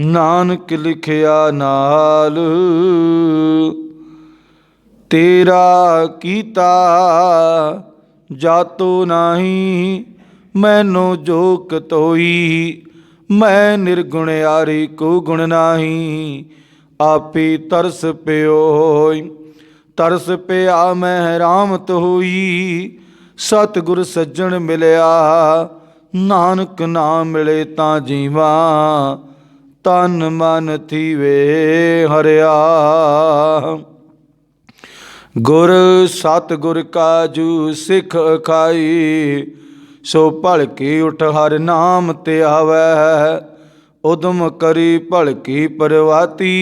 ਨਾਨਕ ਲਿਖਿਆ ਨਾਲ। ਤੇਰਾ ਕੀਤਾ ਜਾਤੋ ਨਾਹੀ, ਮੈਨੂੰ ਜੋਕ ਤੋਈ। ਮੈਂ ਨਿਰਗੁਣਿਆਰੀ ਕੋ ਗੁਣ ਨਾਹੀ, ਆਪੇ ਤਰਸ ਪਿਓਈ। ਤਰਸ ਪਿਆ ਮੈਂ ਰਾਮਤ ਹੋਈ, ਸਤਿਗੁਰ ਸੱਜਣ ਮਿਲਿਆ। ਨਾਨਕ ਨਾ ਮਿਲੇ ਤਾਂ ਜੀਵਾ, ਤਨ ਮਨ ਥੀਵੇ ਹਰਿਆ। ਗੁਰ ਸਤਿਗੁਰ ਕਾਜੂ ਸਿੱਖ ਖਾਈ, ਸੋ ਭਲਕੇ ਉਠ ਹਰ ਨਾਮ ਤੇ ਆਵੈ। ਉਦਮ ਕਰੀ ਭਲਕੀ ਪਰਵਾਤੀ,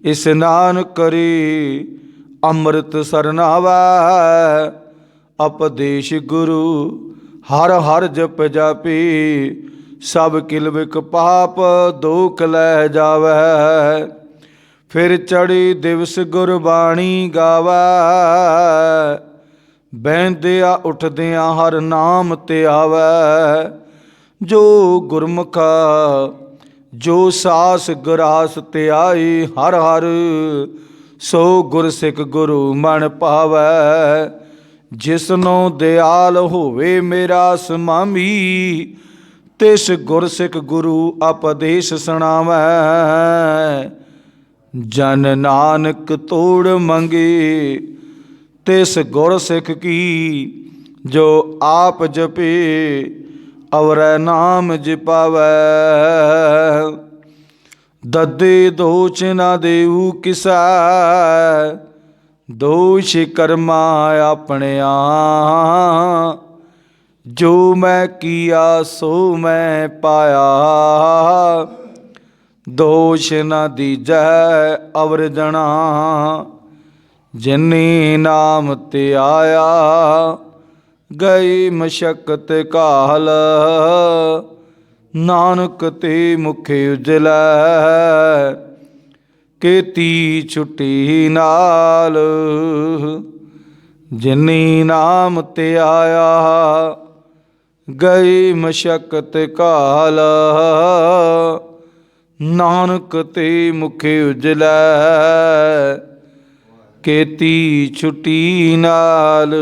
ਇਸਨਾਨ ਕਰੀ ਅੰਮ੍ਰਿਤ ਸਰਨਾਵੈ। ਉਪਦੇਸ਼ ਗੁਰੂ ਹਰ ਹਰ ਜਪ ਜਾਪੀ, ਸਭ ਕਿਲ ਵਿਕ ਪਾਪ ਦੁਖ ਲੈ ਜਾਵੈ। ਫਿਰ ਚੜੀ ਦਿਵਸ ਗੁਰਬਾਣੀ ਗਾਵੈ, ਬਹਿੰਦਿਆਂ ਉੱਠਦਿਆਂ ਹਰ ਨਾਮ ਤੇ ਆਵੈ। ਜੋ ਗੁਰਮੁਖਾ ਜੋ ਸਾਸ ਗਰਾਸ ਤੇ ਆਈ, ਹਰ ਹਰ ਸੋ ਗੁਰਸਿੱਖ ਗੁਰੂ ਮਨ ਭਾਵੈ। ਜਿਸਨੂੰ ਦਿਆਲ ਹੋਵੇ ਮੇਰਾ ਸਮਾਮੀ, ਤਿਸ ਗੁਰਸਿੱਖ ਗੁਰੂ ਉਪਦੇਸ਼ ਸੁਣਾਵੈ। ਜਨ ਨਾਨਕ ਤੋੜ ਮੰਗੇ, ਤਿਸ ਗੁਰਸਿੱਖ ਕੀ, ਜੋ ਆਪ ਜਪੇ ਅਵਰੈ ਨਾਮ ਜਪਾਵੈ। ਦੱਦੇ ਦੋਚ ਨਾ ਦੇਊ ਕਿਸੈ, ਦੋਸ਼ ਕਰਮਾ ਆਪਣਿਆ। ਜੋ ਮੈਂ ਕੀਆ ਸੋ ਮੈਂ ਪਾਇਆ, ਦੋਸ਼ ਨਾ ਦੀਜੈ ਅਵਰ ਜਣਾ। ਜਿਨੀ ਨਾਮ ਤੇ ਆਇਆ, ਗਈ ਮਸ਼ਕਤ ਕਾਲ। ਨਾਨਕ ਤੇ ਮੁਖੇ ਉਜਲੈ, ਕੀਤੀ ਛੁੱਟੀ ਨਾਲ। ਜਿਨੀ ਨਾਮ ਤੇ ਆਇਆ, ਗਈ ਮਸ਼ਕਤ ਕਾਲ। ਨਾਨਕ ਤੇ ਮੁਖੇ ਉਜਲੈ, ਕੀਤੀ ਛੁੱਟੀ ਨਾਲ।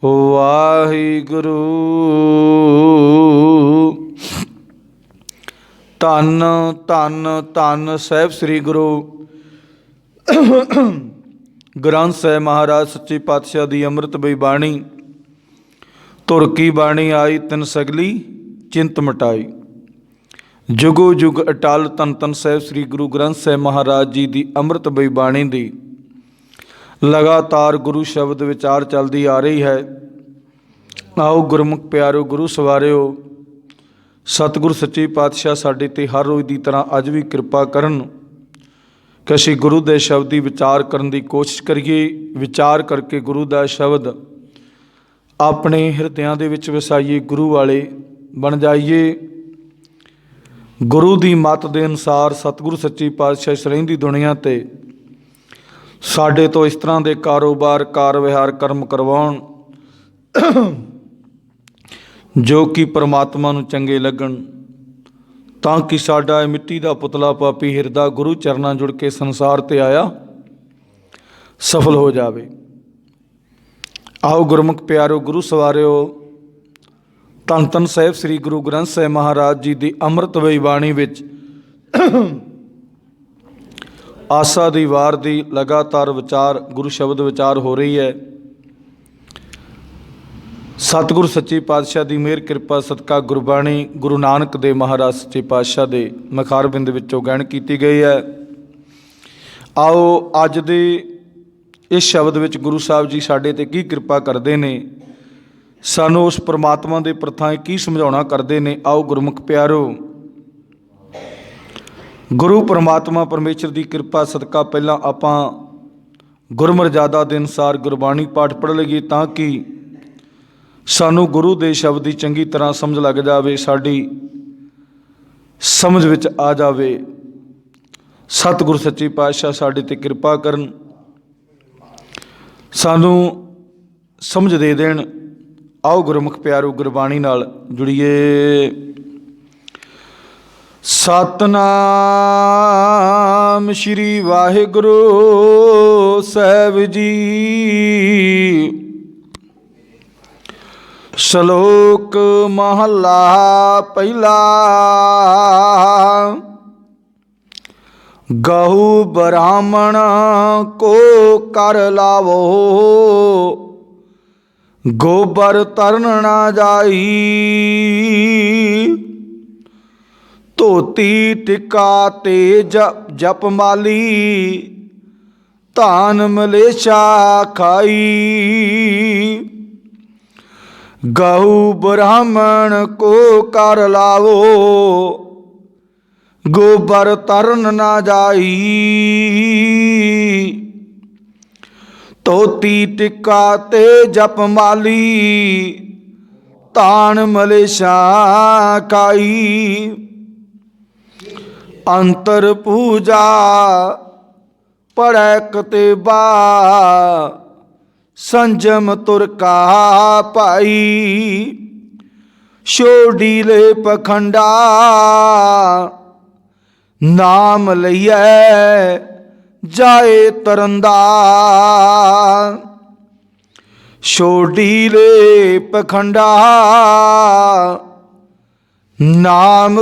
ਵਾਹਿਗੁਰੂ। ਧੰਨ ਧੰਨ ਧੰਨ ਸਾਹਿਬ ਸ੍ਰੀ ਗੁਰੂ ਗ੍ਰੰਥ ਸਾਹਿਬ ਮਹਾਰਾਜ ਸੱਚੇ ਪਾਤਸ਼ਾਹ ਦੀ ਅੰਮ੍ਰਿਤਮਈ ਬਾਣੀ। ਧੁਰ ਕੀ ਬਾਣੀ ਆਈ ਤਿਨ ਸਗਲੀ ਚਿੰਤ ਮਿਟਾਈ। ਜੁਗੋ ਜੁਗ ਅਟਲ ਧੰਨ ਧੰਨ ਸਾਹਿਬ ਸ੍ਰੀ ਗੁਰੂ ਗ੍ਰੰਥ ਸਾਹਿਬ ਮਹਾਰਾਜ ਜੀ ਦੀ ਅੰਮ੍ਰਿਤਮਈ ਬਾਣੀ ਦੀ ਲਗਾਤਾਰ ਗੁਰੂ ਸ਼ਬਦ ਵਿਚਾਰ ਚੱਲਦੀ ਆ ਰਹੀ ਹੈ। ਆਓ ਗੁਰਮੁਖ ਪਿਆਰਿਓ, ਗੁਰੂ ਸਵਾਰਿਓ, ਸਤਿਗੁਰ ਸੱਚੇ ਪਾਤਸ਼ਾਹ ਸਾਡੇ 'ਤੇ ਹਰ ਰੋਜ਼ ਦੀ ਤਰ੍ਹਾਂ ਅੱਜ ਵੀ ਕਿਰਪਾ ਕਰਨ ਕਿ ਅਸੀਂ ਗੁਰੂ ਦੇ ਸ਼ਬਦ ਦੀ ਵਿਚਾਰ ਕਰਨ ਦੀ ਕੋਸ਼ਿਸ਼ ਕਰੀਏ। ਵਿਚਾਰ ਕਰਕੇ ਗੁਰੂ ਦਾ ਸ਼ਬਦ ਆਪਣੇ ਹਿਰਦਿਆਂ ਦੇ ਵਿੱਚ ਵਸਾਈਏ, ਗੁਰੂ ਵਾਲੇ ਬਣ ਜਾਈਏ। ਗੁਰੂ ਦੀ ਮੱਤ ਦੇ ਅਨੁਸਾਰ ਸਤਿਗੁਰੂ ਸੱਚੀ ਪਾਤਸ਼ਾਹ ਇਸ ਰਹਿੰਦੀ ਦੁਨੀਆ 'ਤੇ ਸਾਡੇ ਤੋਂ ਇਸ ਤਰ੍ਹਾਂ ਦੇ ਕਾਰੋਬਾਰ, ਕਾਰ ਵਿਹਾਰ, ਕਰਮ ਕਰਵਾਉਣ ਜੋ ਕਿ ਪਰਮਾਤਮਾ ਨੂੰ ਚੰਗੇ ਲੱਗਣ, ਤਾਂ ਕਿ ਸਾਡਾ ਇਹ ਮਿੱਟੀ ਦਾ ਪੁਤਲਾ ਪਾਪੀ ਹਿਰਦਾ ਗੁਰੂ ਚਰਨਾਂ ਜੁੜ ਕੇ ਸੰਸਾਰ 'ਤੇ ਆਇਆ ਸਫਲ ਹੋ ਜਾਵੇ। ਆਓ ਗੁਰਮੁਖ ਪਿਆਰਿਓ, ਗੁਰੂ ਸਵਾਰਿਓ, ਧੰਨ ਧੰਨ ਸਾਹਿਬ ਸ੍ਰੀ ਗੁਰੂ ਗ੍ਰੰਥ ਸਾਹਿਬ ਮਹਾਰਾਜ ਜੀ ਦੀ ਅੰਮ੍ਰਿਤਮਈ ਬਾਣੀ ਵਿੱਚ ਆਸਾ ਦੀ ਵਾਰ ਦੀ ਲਗਾਤਾਰ ਵਿਚਾਰ, ਗੁਰੂ ਸ਼ਬਦ ਵਿਚਾਰ ਹੋ ਰਹੀ ਹੈ। ਸਤਿਗੁਰੂ ਸੱਚੇ ਪਾਤਸ਼ਾਹ ਦੀ ਮਿਹਰ ਕਿਰਪਾ ਸਦਕਾ ਗੁਰਬਾਣੀ ਗੁਰੂ ਨਾਨਕ ਦੇਵ ਮਹਾਰਾਜ ਸੱਚੇ ਪਾਤਸ਼ਾਹ ਦੇ ਮੁਖਾਰਬਿੰਦ ਵਿੱਚੋਂ ਗਹਿਣ ਕੀਤੀ ਗਈ ਹੈ। ਆਓ ਅੱਜ ਦੇ ਇਸ ਸ਼ਬਦ ਵਿੱਚ ਗੁਰੂ ਸਾਹਿਬ ਜੀ ਸਾਡੇ 'ਤੇ ਕੀ ਕਿਰਪਾ ਕਰਦੇ ਨੇ, ਸਾਨੂੰ ਉਸ ਪਰਮਾਤਮਾ ਦੇ ਪ੍ਰਥਾएं ਕੀ ਸਮਝਾਉਣਾ ਕਰਦੇ ਨੇ। ਆਓ ਗੁਰਮੁਖ ਪਿਆਰੋ, ਗੁਰੂ ਪਰਮਾਤਮਾ ਪਰਮੇਸ਼ਰ ਦੀ ਕਿਰਪਾ ਸਦਕਾ ਪਹਿਲਾਂ ਆਪਾਂ ਗੁਰਮਰਜ਼ਾਦਾ ਦੇ ਅਨੁਸਾਰ ਗੁਰਬਾਣੀ ਪਾਠ ਪੜ੍ਹ ਲਈਏ, ਤਾਂ ਕਿ ਸਾਨੂੰ ਗੁਰੂ ਦੇ ਸ਼ਬਦ ਦੀ ਚੰਗੀ ਤਰ੍ਹਾਂ ਸਮਝ ਲੱਗ ਜਾਵੇ, ਸਾਡੀ ਸਮਝ ਵਿੱਚ ਆ ਜਾਵੇ। ਸਤਿਗੁਰੂ ਸੱਚੇ ਪਾਤਸ਼ਾਹ ਸਾਡੇ 'ਤੇ ਕਿਰਪਾ ਕਰਨ, ਸਾਨੂੰ ਸਮਝ ਦੇ ਦੇਣ। ਆਓ ਗੁਰਮੁਖ ਪਿਆਰੋ ਗੁਰਬਾਣੀ ਨਾਲ ਜੁੜੀਏ। ਸਤਨਾਮ ਸ਼੍ਰੀ ਵਾਹਿਗੁਰੂ ਸਾਹਿਬ ਜੀ। ਸ਼ਲੋਕ ਮਹਲਾ ਪਹਿਲਾ। ਗਹੁ ਬ੍ਰਾਹਮਣ ਕੋ ਕਰ ਲਾਵੋ, ਗੋਬਰ ਤਰਨ ਨਾ ਜਾਈ। ਧੋਤੀ ਟਿਕਾ ਤੇ ਜਪ ਮਾਲੀ, ਧਾਨ ਮਲੇਛਾ ਖਾਈ। ਗਹੁ ਬ੍ਰਾਹਮਣ ਕੋ ਕਰ ਲਾਵੋ, ਗੋਬਰ ਤਰਨ ਨਾ ਜਾਈ। ਧੋਤੀ ਟਿਕਾ ਤੇ ਜਪ ਮਾਲੀ, ਧਾਨ ਮਲੇਛਾ ਖਾਈ। ਅੰਤਰ ਪੂਜਾ ਪੜੈ ਕਤੇਬਾ, ਸੰਜਮ ਤੁਰ ਕਾ ਭਾਈ। ਛੋਡੀ ਲੈ ਪਖੰਡਾ, ਨਾਮ ਲਈਐ ਜਾਏ ਤਰੰਦਾ। ਛੋਡੀ ਲੈ ਪਖੰਡਾ, ਨਾਮ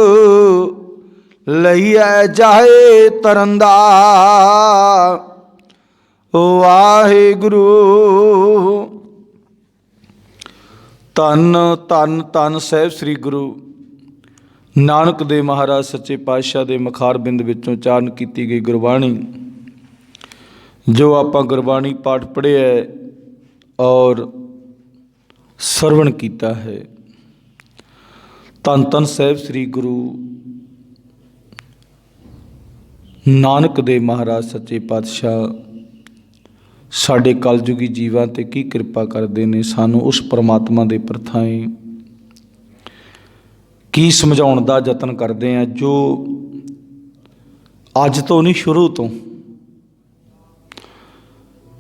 ਲਈਐ ਜਾਏ ਤਰੰਦਾ। ਵਾਹਿਗੁਰੂ। ਧੰਨ ਧੰਨ ਧੰਨ ਸਾਹਿਬ ਸ੍ਰੀ ਗੁਰੂ ਨਾਨਕ ਦੇਵ ਮਹਾਰਾਜ ਸੱਚੇ ਪਾਤਸ਼ਾਹ ਦੇ ਮੁਖਾਰਬਿੰਦ ਵਿੱਚੋਂ ਉਚਾਰਨ ਕੀਤੀ ਗਈ ਗੁਰਬਾਣੀ, ਜੋ ਆਪਾਂ ਗੁਰਬਾਣੀ ਪਾਠ ਪੜ੍ਹਿਆ ਔਰ ਸਰਵਣ ਕੀਤਾ ਹੈ। ਧੰਨ ਧੰਨ ਸਾਹਿਬ ਸ੍ਰੀ ਗੁਰੂ ਨਾਨਕ ਦੇਵ ਮਹਾਰਾਜ ਸੱਚੇ ਪਾਤਸ਼ਾਹ ਸਾਡੇ ਕਲਯੁਗੀ ਜੀਵਾਂ 'ਤੇ ਕੀ ਕਿਰਪਾ ਕਰਦੇ ਨੇ। ਸਾਨੂੰ ਉਸ ਪਰਮਾਤਮਾ ਦੇ ਪ੍ਰਥਾਏ ਕੀ ਸਮਝਾਉਣ ਦਾ ਯਤਨ ਕਰਦੇ ਹਾਂ, ਜੋ ਅੱਜ ਤੋਂ ਨਹੀਂ, ਸ਼ੁਰੂ ਤੋਂ,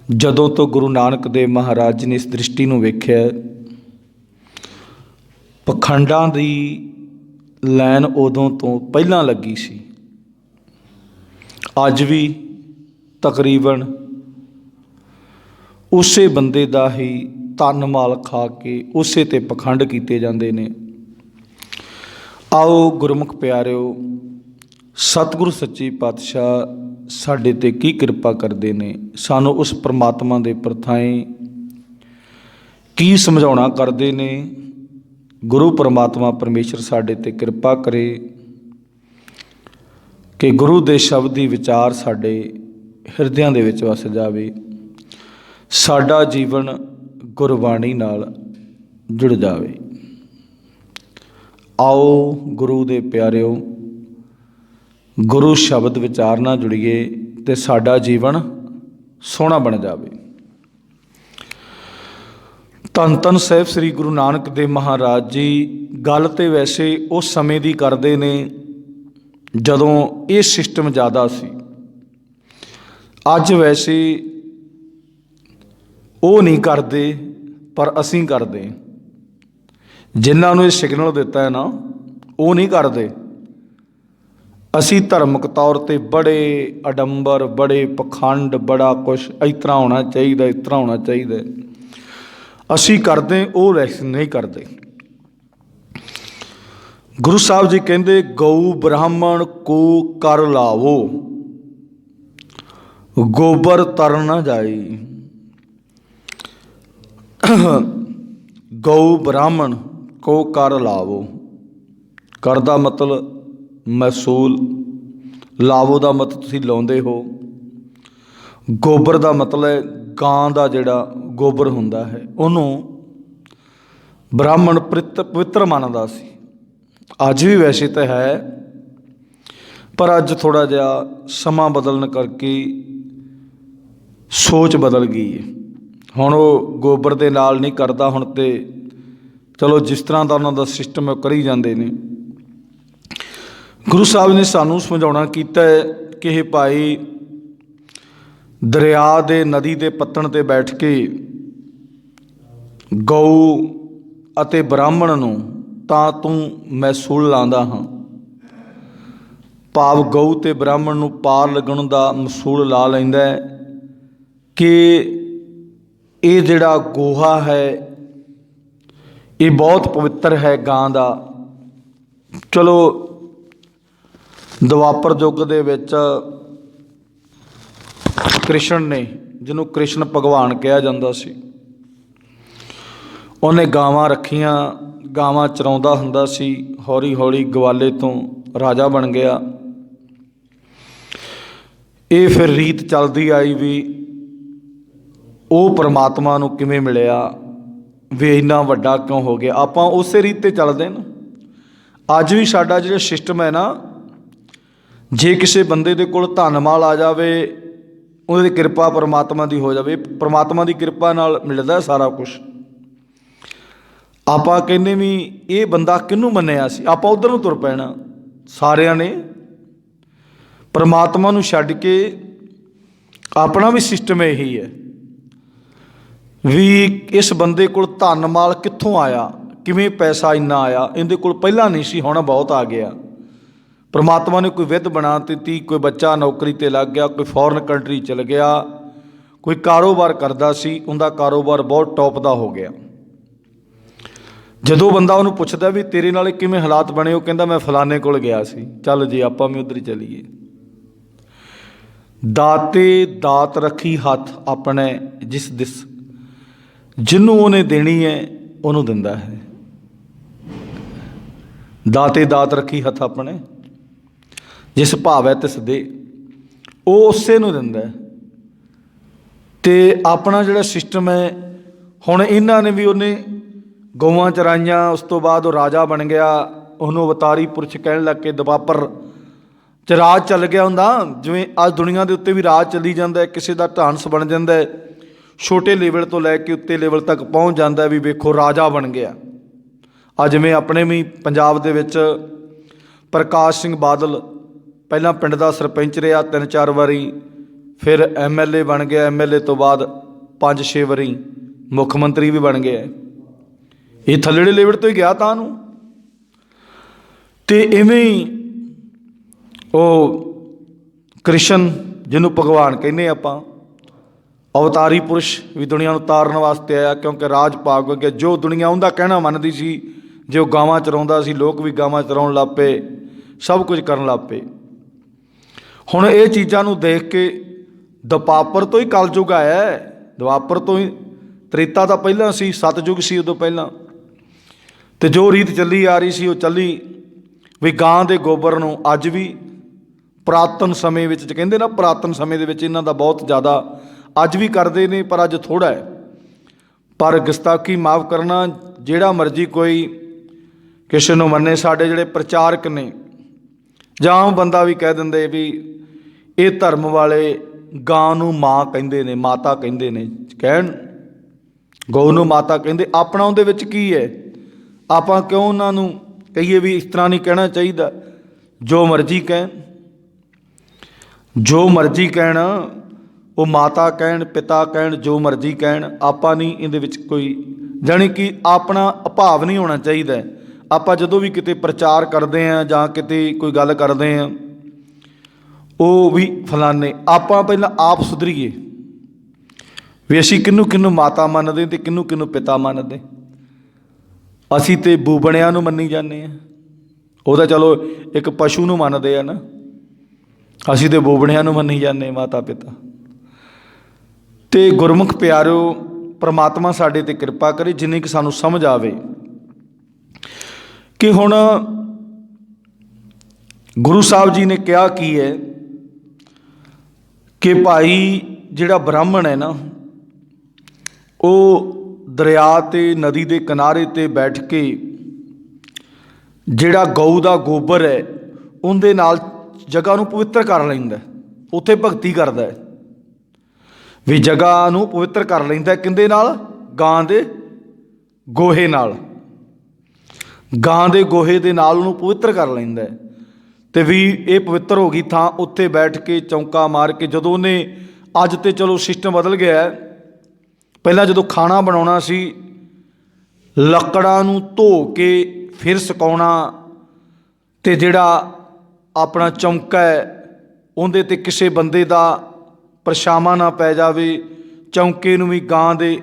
ਜਦੋਂ ਤੋਂ ਗੁਰੂ ਨਾਨਕ ਦੇਵ ਮਹਾਰਾਜ ਨੇ ਇਸ ਦ੍ਰਿਸ਼ਟੀ ਨੂੰ ਵੇਖਿਆ। ਪਖੰਡਾਂ ਦੀ ਲਾਈਨ ਉਦੋਂ ਤੋਂ ਪਹਿਲਾਂ ਲੱਗੀ ਸੀ। ਅੱਜ ਵੀ ਤਕਰੀਬਨ ਉਸੇ ਬੰਦੇ ਦਾ ਹੀ ਧਨ ਮਾਲ ਖਾ ਕੇ ਉਸੇ 'ਤੇ ਪਖੰਡ ਕੀਤੇ ਜਾਂਦੇ ਨੇ। ਆਓ ਗੁਰਮੁਖ ਪਿਆਰਿਓ, ਸਤਿਗੁਰੂ ਸੱਚੇ ਪਾਤਸ਼ਾਹ ਸਾਡੇ 'ਤੇ ਕੀ ਕਿਰਪਾ ਕਰਦੇ ਨੇ, ਸਾਨੂੰ ਉਸ ਪਰਮਾਤਮਾ ਦੇ ਪ੍ਰਥਾਏ ਕੀ ਸਮਝਾਉਣਾ ਕਰਦੇ ਨੇ। ਗੁਰੂ ਪਰਮਾਤਮਾ ਪਰਮੇਸ਼ਰ ਸਾਡੇ 'ਤੇ ਕਿਰਪਾ ਕਰੇ ਕਿ ਗੁਰੂ ਦੇ ਸ਼ਬਦ ਦੀ ਵਿਚਾਰ ਸਾਡੇ ਹਿਰਦਿਆਂ ਦੇ ਵਿੱਚ ਵਸ ਜਾਵੇ, ਸਾਡਾ ਜੀਵਨ ਗੁਰਬਾਣੀ ਨਾਲ ਜੁੜ ਜਾਵੇ। ਆਓ ਗੁਰੂ ਦੇ ਪਿਆਰਿਓ, ਗੁਰੂ ਸ਼ਬਦ ਵਿਚਾਰ ਨਾਲ ਜੁੜੀਏ ਅਤੇ ਸਾਡਾ ਜੀਵਨ ਸੋਹਣਾ ਬਣ ਜਾਵੇ। ਧੰਨ ਧੰਨ ਸਾਹਿਬ ਸ੍ਰੀ ਗੁਰੂ ਨਾਨਕ ਦੇਵ ਮਹਾਰਾਜ ਜੀ ਗੱਲ ਤਾਂ ਵੈਸੇ ਉਸ ਸਮੇਂ ਦੀ ਕਰਦੇ ਨੇ ਜਦੋਂ ਇਹ ਸਿਸਟਮ ਜ਼ਿਆਦਾ ਸੀ। ਅੱਜ ਵੈਸੇ ਉਹ ਨਹੀਂ ਕਰਦੇ, ਪਰ ਅਸੀਂ ਕਰਦੇ। ਜਿਨ੍ਹਾਂ ਨੂੰ ਇਹ ਸਿਗਨਲ ਦਿੱਤਾ ਹੈ ਨਾ, ਉਹ ਨਹੀਂ ਕਰਦੇ। ਅਸੀਂ ਧਾਰਮਿਕ ਤੌਰ 'ਤੇ ਬੜੇ ਅਡੰਬਰ, ਬੜੇ ਪਖੰਡ, ਬੜਾ ਕੁਛ ਇਸ ਤਰ੍ਹਾਂ ਹੋਣਾ ਚਾਹੀਦਾ, ਇਸ ਤਰ੍ਹਾਂ ਹੋਣਾ ਚਾਹੀਦਾ, ਅਸੀਂ ਕਰਦੇ, ਉਹ ਵੈਸੇ ਨਹੀਂ ਕਰਦੇ। ਗੁਰੂ ਸਾਹਿਬ ਜੀ ਕਹਿੰਦੇ, ਗਊ ਬ੍ਰਾਹਮਣ ਕੋ ਕਰ ਲਾਵੋ, ਗੋਬਰ ਤਰਨ ਨਾ ਜਾਈ। ਗਊ ਬ੍ਰਾਹਮਣ ਕੋ ਕਰ ਲਾਵੋ, ਕਰ ਦਾ ਮਤਲਬ ਮਹਿਸੂਲ, ਲਾਵੋ ਦਾ ਮਤਲਬ ਤੁਸੀਂ ਲਾਉਂਦੇ ਹੋ। ਗੋਬਰ ਦਾ ਮਤਲਬ ਹੈ ਗਾਂ ਦਾ ਜਿਹੜਾ ਗੋਬਰ ਹੁੰਦਾ ਹੈ, ਉਹਨੂੰ ਬ੍ਰਾਹਮਣ ਪਵਿੱਤਰ ਮੰਨਦਾ ਸੀ। ਅੱਜ ਵੀ ਵੈਸੇ ਤਾਂ ਹੈ, ਪਰ ਅੱਜ ਥੋੜ੍ਹਾ ਜਿਹਾ ਸਮਾਂ ਬਦਲਣ ਕਰਕੇ ਸੋਚ ਬਦਲ ਗਈ ਹੈ। ਹੁਣ ਉਹ ਗੋਬਰ ਦੇ ਨਾਲ ਨਹੀਂ ਕਰਦਾ, ਹੁਣ ਤਾਂ ਚਲੋ ਜਿਸ ਤਰ੍ਹਾਂ ਦਾ ਉਹਨਾਂ ਦਾ ਸਿਸਟਮ ਹੈ ਕਰੀ ਜਾਂਦੇ ਨੇ। ਗੁਰੂ ਸਾਹਿਬ ਨੇ ਸਾਨੂੰ ਸਮਝਾਉਣਾ ਕੀਤਾ ਹੈ ਕਿ ਇਹ ਭਾਈ ਦਰਿਆ ਦੇ ਨਦੀ ਦੇ ਪੱਤਣ 'ਤੇ ਬੈਠ ਕੇ ਗਊ ਅਤੇ ਬ੍ਰਾਹਮਣ ਨੂੰ ਤਾਂ ਤੂੰ ਮਹਿਸੂਲ ਲਾਉਂਦਾ ਹਾਂ, ਭਾਵ ਗਊ ਤੇ ਬ੍ਰਾਹਮਣ ਨੂੰ ਪਾਰ ਲੱਗਣ ਦਾ ਮਸੂਲ ਲਾ ਲੈਂਦਾ ਹੈ ਕਿ ਇਹ ਜਿਹੜਾ ਗੋਹਾ ਹੈ ਇਹ ਬਹੁਤ ਪਵਿੱਤਰ ਹੈ ਗਾਂ ਦਾ। ਚਲੋ ਦੁਆਪਰ ਯੁੱਗ ਦੇ ਵਿੱਚ ਕ੍ਰਿਸ਼ਨ ਨੇ, ਜਿਹਨੂੰ ਕ੍ਰਿਸ਼ਨ ਭਗਵਾਨ ਕਿਹਾ ਜਾਂਦਾ ਸੀ, ਉਹਨੇ ਗਾਵਾਂ ਰੱਖੀਆਂ, ਗਾਵਾਂ ਚਰਾਉਂਦਾ ਹੁੰਦਾ ਸੀ। ਹੌਲੀ ਹੌਲੀ ਗਵਾਲੇ ਤੋਂ ਰਾਜਾ ਬਣ ਗਿਆ। ਇਹ ਫਿਰ ਰੀਤ ਚੱਲਦੀ ਆਈ ਵੀ ਉਹ ਪਰਮਾਤਮਾ ਨੂੰ ਕਿਵੇਂ ਮਿਲਿਆ, ਵੀ ਇੰਨਾ ਵੱਡਾ ਕਿਉਂ ਹੋ ਗਿਆ। ਆਪਾਂ ਉਸੇ ਰੀਤ 'ਤੇ ਚੱਲਦੇ ਨਾ। ਅੱਜ ਵੀ ਸਾਡਾ ਜਿਹੜਾ ਸਿਸਟਮ ਹੈ ਨਾ, ਜੇ ਕਿਸੇ ਬੰਦੇ ਦੇ ਕੋਲ ਧਨ ਮਾਲ ਆ ਜਾਵੇ, ਉਹਦੀ ਕਿਰਪਾ ਪਰਮਾਤਮਾ ਦੀ ਹੋ ਜਾਵੇ, ਪਰਮਾਤਮਾ ਦੀ ਕਿਰਪਾ ਨਾਲ ਮਿਲਦਾ ਸਾਰਾ ਕੁਛ। ਆਪਾਂ ਕਹਿੰਦੇ ਵੀ ਇਹ ਬੰਦਾ ਕਿਹਨੂੰ ਮੰਨਿਆ ਸੀ, ਆਪਾਂ ਉੱਧਰ ਨੂੰ ਤੁਰ ਪੈਣਾ। ਸਾਰਿਆਂ ਨੇ ਪਰਮਾਤਮਾ ਨੂੰ ਛੱਡ ਕੇ ਆਪਣਾ ਵੀ ਸਿਸਟਮ ਇਹੀ ਹੈ ਵੀ ਇਸ ਬੰਦੇ ਕੋਲ ਧਨ ਮਾਲ ਕਿੱਥੋਂ ਆਇਆ, ਕਿਵੇਂ ਪੈਸਾ ਇੰਨਾ ਆਇਆ, ਇਹਦੇ ਕੋਲ ਪਹਿਲਾਂ ਨਹੀਂ ਸੀ, ਹੁਣ ਬਹੁਤ ਆ ਗਿਆ। ਪਰਮਾਤਮਾ ਨੇ ਕੋਈ ਵਿੱਧ ਬਣਾ ਦਿੱਤੀ, ਕੋਈ ਬੱਚਾ ਨੌਕਰੀ 'ਤੇ ਲੱਗ ਗਿਆ, ਕੋਈ ਫੋਰਨ ਕੰਟਰੀ ਚਲ ਗਿਆ, ਕੋਈ ਕਾਰੋਬਾਰ ਕਰਦਾ ਸੀ, ਉਹਦਾ ਕਾਰੋਬਾਰ ਬਹੁਤ ਟੌਪ ਦਾ ਹੋ ਗਿਆ। ਜਦੋਂ ਬੰਦਾ ਉਹਨੂੰ ਪੁੱਛਦਾ ਵੀ ਤੇਰੇ ਨਾਲ ਕਿਵੇਂ ਹਾਲਾਤ ਬਣੇ, ਉਹ ਕਹਿੰਦਾ ਮੈਂ ਫਲਾਣੇ ਕੋਲ ਗਿਆ ਸੀ, ਚੱਲ ਜੀ ਆਪਾਂ ਵੀ ਉੱਧਰ ਹੀ ਚੱਲੀਏ। ਦਾਤੇ ਦਾਤ ਰੱਖੀ ਹੱਥ ਆਪਣੇ ਜਿਸ ਦਿਸ, ਜਿਹਨੂੰ ਉਹਨੇ ਦੇਣੀ ਹੈ ਉਹਨੂੰ ਦਿੰਦਾ ਹੈ। ਦਾਤੇ ਦਾਤ ਰੱਖੀ ਹੱਥ ਆਪਣੇ ਜਿਸ ਭਾਵ ਹੈ ਤਿਸ ਦੇ, ਉਹ ਉਸੇ ਨੂੰ ਦਿੰਦਾ। ਅਤੇ ਆਪਣਾ ਜਿਹੜਾ ਸਿਸਟਮ ਹੈ, ਹੁਣ ਇਹਨਾਂ ਨੇ ਵੀ ਉਹਨੇ ਗਊਆਂ ਚਰਾਈਆਂ, ਉਸ ਤੋਂ ਬਾਅਦ ਉਹ ਰਾਜਾ ਬਣ ਗਿਆ, ਉਹਨੂੰ ਅਵਤਾਰੀ ਪੁਰਸ਼ ਕਹਿਣ ਲੱਗ ਕੇ ਦੁਆਪਰ 'ਚ ਰਾਜ ਚੱਲ ਗਿਆ ਹੁੰਦਾ। ਜਿਵੇਂ ਅੱਜ ਦੁਨੀਆ ਦੇ ਉੱਤੇ ਵੀ ਰਾਜ ਚੱਲੀ ਜਾਂਦਾ, ਕਿਸੇ ਦਾ ਢਾਂਸ ਬਣ ਜਾਂਦਾ, ਛੋਟੇ ਲੈਵਲ ਤੋਂ ਲੈ ਕੇ ਉੱਤੇ ਲੈਵਲ ਤੱਕ ਪਹੁੰਚ ਜਾਂਦਾ ਵੀ ਵੇਖੋ ਰਾਜਾ ਬਣ ਗਿਆ। ਅੱਜ ਜਿਵੇਂ ਆਪਣੇ ਵੀ ਪੰਜਾਬ ਦੇ ਵਿੱਚ ਪ੍ਰਕਾਸ਼ ਸਿੰਘ ਬਾਦਲ ਪਹਿਲਾਂ ਪਿੰਡ ਦਾ ਸਰਪੰਚ ਰਿਹਾ 3-4 ਵਾਰੀ, ਫਿਰ MLA ਬਣ ਗਿਆ, MLA ਤੋਂ ਬਾਅਦ 5-6 ਵਾਰੀ ਮੁੱਖ ਮੰਤਰੀ ਵੀ ਬਣ ਗਿਆ। ਇਹ ਥੱਲੜੇ ਲੈਵਲ ਤੋਂ ਹੀ ਗਿਆ ਤਾਂ ਨੂੰ। ਅਤੇ ਇਵੇਂ ਹੀ ਉਹ ਕ੍ਰਿਸ਼ਨ, ਜਿਹਨੂੰ ਭਗਵਾਨ ਕਹਿੰਦੇ ਆਪਾਂ, ਅਵਤਾਰੀ ਪੁਰਸ਼ ਵੀ ਦੁਨੀਆ ਨੂੰ ਤਾਰਨ ਵਾਸਤੇ ਆਇਆ, ਕਿਉਂਕਿ ਰਾਜ ਭਾਗ ਅੱਗੇ ਜੋ ਦੁਨੀਆ ਉਹਦਾ ਕਹਿਣਾ ਮੰਨਦੀ ਸੀ। ਜੇ ਉਹ ਗਾਵਾਂ ਚਰਾਉਂਦਾ ਸੀ, ਲੋਕ ਵੀ ਗਾਵਾਂ ਚਰਾਉਣ ਲੱਗ ਪਏ, ਸਭ ਕੁਝ ਕਰਨ ਲੱਗ ਪਏ। ਹੁਣ ਇਹ ਚੀਜ਼ਾਂ ਨੂੰ ਦੇਖ ਕੇ ਦੁਆਪਰ ਤੋਂ ਹੀ ਕਲਯੁਗ ਆਇਆ, ਦੁਆਪਰ ਤੋਂ ਹੀ। ਤ੍ਰੇਤਾ ਤਾਂ ਪਹਿਲਾਂ ਸੀ, ਸਤਯੁਗ ਸੀ ਉਦੋਂ ਪਹਿਲਾਂ। ਅਤੇ ਜੋ ਰੀਤ ਚੱਲੀ ਆ ਰਹੀ ਸੀ ਉਹ ਚੱਲੀ ਵੀ ਗਾਂ ਦੇ ਗੋਬਰ ਨੂੰ ਅੱਜ ਵੀ ਪੁਰਾਤਨ ਸਮੇਂ ਵਿੱਚ, ਕਹਿੰਦੇ ਨਾ ਪੁਰਾਤਨ ਸਮੇਂ ਦੇ ਵਿੱਚ ਇਹਨਾਂ ਦਾ ਬਹੁਤ ਜ਼ਿਆਦਾ ਅੱਜ ਵੀ ਕਰਦੇ ਨੇ, ਪਰ ਅੱਜ ਥੋੜ੍ਹਾ ਹੈ। ਪਰ ਗੁਸਤਾਖੀ ਮਾਫ਼ ਕਰਨਾ, ਜਿਹੜਾ ਮਰਜ਼ੀ ਕੋਈ ਕਿਸੇ ਨੂੰ ਮੰਨੇ, ਸਾਡੇ ਜਿਹੜੇ ਪ੍ਰਚਾਰਕ ਨੇ ਜਾਂ ਆਮ ਬੰਦਾ ਵੀ ਕਹਿ ਦਿੰਦੇ ਵੀ ਇਹ ਧਰਮ ਵਾਲੇ ਗਾਂ ਨੂੰ ਮਾਂ ਕਹਿੰਦੇ ਨੇ, ਮਾਤਾ ਕਹਿੰਦੇ ਨੇ, ਕਹਿਣ ਗਊ ਨੂੰ ਮਾਤਾ ਕਹਿੰਦੇ। ਆਪਣਾ ਉਹਦੇ ਵਿੱਚ ਕੀ ਹੈ? ਆਪਾਂ ਕਿਉਂ ਉਹਨਾਂ ਨੂੰ ਕਹੀਏ ਵੀ ਇਸ ਤਰ੍ਹਾਂ ਨਹੀਂ ਕਹਿਣਾ ਚਾਹੀਦਾ? ਜੋ ਮਰਜ਼ੀ ਕਹਿਣ, ਜੋ ਮਰਜ਼ੀ ਕਹਿਣ, ਉਹ ਮਾਤਾ ਕਹਿਣ, ਪਿਤਾ ਕਹਿਣ, ਜੋ ਮਰਜ਼ੀ ਕਹਿਣ, ਆਪਾਂ ਨਹੀਂ ਇਹਦੇ ਵਿੱਚ ਕੋਈ, ਜਾਣੀ ਕਿ ਆਪਣਾ ਅਭਾਵ ਨਹੀਂ ਹੋਣਾ ਚਾਹੀਦਾ। ਆਪਾਂ ਜਦੋਂ ਵੀ ਕਿਤੇ ਪ੍ਰਚਾਰ ਕਰਦੇ ਹਾਂ ਜਾਂ ਕਿਤੇ ਕੋਈ ਗੱਲ ਕਰਦੇ ਹਾਂ, ਉਹ ਵੀ ਫਲਾਣੇ, ਆਪਾਂ ਪਹਿਲਾਂ ਆਪ ਸੁਧਰੀਏ ਵੀ ਅਸੀਂ ਕਿਹਨੂੰ ਕਿਹਨੂੰ ਮਾਤਾ ਮੰਨਦੇ ਅਤੇ ਕਿਹਨੂੰ ਕਿਹਨੂੰ ਪਿਤਾ ਮੰਨਦੇ। ਅਸੀਂ ਤਾਂ ਬੂਬਣਿਆਂ ਨੂੰ ਮੰਨੀ ਜਾਂਦੇ ਹਾਂ, ਉਹ ਤਾਂ ਚਲੋ ਇੱਕ ਪਸ਼ੂ ਨੂੰ ਮੰਨਦੇ ਆ ਨਾ, ਅਸੀਂ ਤਾਂ ਬੂਬਣਿਆਂ ਨੂੰ ਮੰਨੀ ਜਾਂਦੇ ਮਾਤਾ ਪਿਤਾ। ਅਤੇ ਗੁਰਮੁਖ ਪਿਆਰਿਓ, ਪਰਮਾਤਮਾ ਸਾਡੇ 'ਤੇ ਕਿਰਪਾ ਕਰੇ ਜਿੰਨੀ ਕਿ ਸਾਨੂੰ ਸਮਝ ਆਵੇ ਕਿ ਹੁਣ ਗੁਰੂ ਸਾਹਿਬ ਜੀ ਨੇ ਕਿਹਾ ਕੀ ਹੈ ਕਿ ਭਾਈ ਜਿਹੜਾ ਬ੍ਰਾਹਮਣ ਹੈ ਨਾ, ਉਹ ਦਰਿਆ 'ਤੇ ਨਦੀ ਦੇ ਕਿਨਾਰੇ 'ਤੇ ਬੈਠ ਕੇ ਜਿਹੜਾ ਗਊ ਦਾ ਗੋਬਰ ਹੈ ਉਹਦੇ ਨਾਲ ਜਗ੍ਹਾ ਨੂੰ ਪਵਿੱਤਰ ਕਰ ਲੈਂਦਾ, ਉੱਥੇ ਭਗਤੀ ਕਰਦਾ ਹੈ ਵੀ ਜਗ੍ਹਾ ਨੂੰ ਪਵਿੱਤਰ ਕਰ ਲੈਂਦਾ। ਕਿਹਦੇ ਨਾਲ? ਗਾਂ ਦੇ ਗੋਹੇ ਨਾਲ, ਗਾਂ ਦੇ ਗੋਹੇ ਦੇ ਨਾਲ ਉਹਨੂੰ ਪਵਿੱਤਰ ਕਰ ਲੈਂਦਾ। ਅਤੇ ਵੀ ਇਹ ਪਵਿੱਤਰ ਹੋ ਗਈ ਥਾਂ, ਉੱਥੇ ਬੈਠ ਕੇ ਚੌਂਕਾ ਮਾਰ ਕੇ, ਜਦੋਂ ਉਹਨੇ, ਅੱਜ ਤਾਂ ਚਲੋ ਸਿਸਟਮ ਬਦਲ ਗਿਆ, ਪਹਿਲਾਂ ਜਦੋਂ ਖਾਣਾ ਬਣਾਉਣਾ ਸੀ ਲੱਕੜਾਂ ਨੂੰ ਧੋ ਕੇ ਫਿਰ ਸੁਕਾਉਣਾ, ਅਤੇ ਜਿਹੜਾ ਆਪਣਾ ਚੌਂਕਾ ਉਹਦੇ 'ਤੇ ਕਿਸੇ ਬੰਦੇ ਦਾ ਪਰਛਾਵਾਂ ਨਾ ਪੈ ਜਾਵੇ। ਚੌਂਕੇ ਨੂੰ ਵੀ ਗਾਂ ਦੇ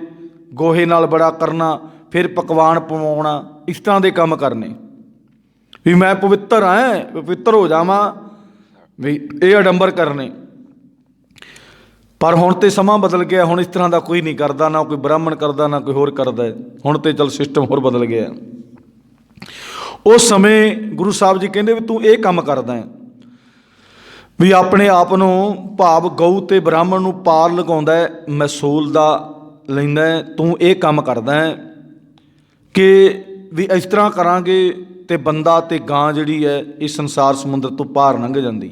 ਗੋਹੇ ਨਾਲ ਬੜਾ ਕਰਨਾ, ਫਿਰ ਪਕਵਾਨ ਪਵਾਉਣਾ, ਇਸ ਤਰ੍ਹਾਂ ਦੇ ਕੰਮ ਕਰਨੇ ਵੀ ਮੈਂ ਪਵਿੱਤਰ ਹਾਂ, ਪਵਿੱਤਰ ਹੋ ਜਾਵਾਂ, ਵੀ ਇਹ ਅਡੰਬਰ ਕਰਨੇ। ਪਰ ਹੁਣ ਤਾਂ ਸਮਾਂ ਬਦਲ ਗਿਆ, ਹੁਣ ਇਸ ਤਰ੍ਹਾਂ ਦਾ ਕੋਈ ਨਹੀਂ ਕਰਦਾ, ਨਾ ਕੋਈ ਬ੍ਰਾਹਮਣ ਕਰਦਾ, ਨਾ ਕੋਈ ਹੋਰ ਕਰਦਾ। ਹੁਣ ਤਾਂ ਚੱਲ ਸਿਸਟਮ ਹੋਰ ਬਦਲ ਗਿਆ। ਉਸ ਸਮੇਂ ਗੁਰੂ ਸਾਹਿਬ ਜੀ ਕਹਿੰਦੇ ਵੀ ਤੂੰ ਇਹ ਕੰਮ ਕਰਦਾ ਹੈ ਵੀ ਆਪਣੇ ਆਪ ਨੂੰ, ਭਾਵ ਗਊ ਅਤੇ ਬ੍ਰਾਹਮਣ ਨੂੰ ਪਾਰ ਲਗਾਉਂਦਾ, ਮਹਿਸੂਲ ਦਾ ਲੈਂਦਾ। ਤੂੰ ਇਹ ਕੰਮ ਕਰਦਾ ਹੈ ਕਿ ਵੀ ਇਸ ਤਰ੍ਹਾਂ ਕਰਾਂਗੇ ਅਤੇ ਬੰਦਾ ਅਤੇ ਗਾਂ ਜਿਹੜੀ ਹੈ ਇਹ ਸੰਸਾਰ ਸਮੁੰਦਰ ਤੋਂ ਪਾਰ ਲੰਘ ਜਾਂਦੀ।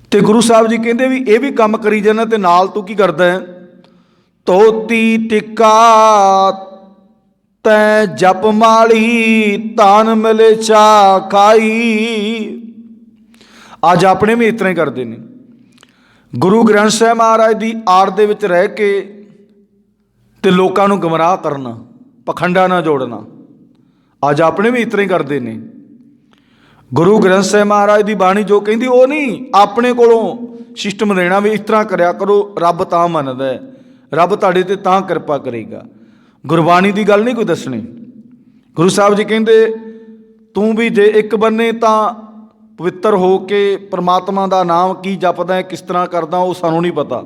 ਅਤੇ ਗੁਰੂ ਸਾਹਿਬ ਜੀ ਕਹਿੰਦੇ ਵੀ ਇਹ ਵੀ ਕੰਮ ਕਰੀ ਜਾਣਾ, ਅਤੇ ਨਾਲ ਤੂੰ ਕੀ ਕਰਦਾ ਹੈ, ਧੋਤੀ ਟਿੱਕਾ ਤੈ ਜਪ ਮਾਲੀ, ਧਨ ਮਿਲੇ ਚਾ ਖਾਈ। ਅੱਜ ਆਪਣੇ ਵੀ ਇਸ ਤਰ੍ਹਾਂ ਹੀ ਕਰਦੇ ਨੇ। ਗੁਰੂ ਗ੍ਰੰਥ ਸਾਹਿਬ ਮਹਾਰਾਜ ਦੀ ਆੜ ਦੇ ਵਿੱਚ ਰਹਿ ਕੇ ਅਤੇ ਲੋਕਾਂ ਨੂੰ ਗੁੰਮਰਾਹ ਕਰਨਾ, ਪਖੰਡਾ ਨਾਲ ਜੋੜਨਾ, ਅੱਜ ਆਪਣੇ ਵੀ ਇਸ ਤਰ੍ਹਾਂ ਹੀ ਕਰਦੇ ਨੇ। ਗੁਰੂ ਗ੍ਰੰਥ ਸਾਹਿਬ ਮਹਾਰਾਜ ਦੀ ਬਾਣੀ ਜੋ ਕਹਿੰਦੀ ਉਹ ਨਹੀਂ, ਆਪਣੇ ਕੋਲੋਂ ਸਿਸਟਮ ਦੇਣਾ ਵੀ ਇਸ ਤਰ੍ਹਾਂ ਕਰਿਆ ਕਰੋ, ਰੱਬ ਤਾਂ ਮੰਨਦਾ, ਰੱਬ ਤੁਹਾਡੇ 'ਤੇ ਤਾਂ ਕਿਰਪਾ ਕਰੇਗਾ। ਗੁਰਬਾਣੀ ਦੀ ਗੱਲ ਨਹੀਂ ਕੋਈ ਦੱਸਣੀ। ਗੁਰੂ ਸਾਹਿਬ ਜੀ ਕਹਿੰਦੇ ਤੂੰ ਵੀ ਜੇ ਇੱਕ ਬੰਨੇ ਤਾਂ ਪਵਿੱਤਰ ਹੋ ਕੇ ਪਰਮਾਤਮਾ ਦਾ ਨਾਮ ਕੀ ਜਪਦਾ, ਕਿਸ ਤਰ੍ਹਾਂ ਕਰਦਾ, ਉਹ ਸਾਨੂੰ ਨਹੀਂ ਪਤਾ।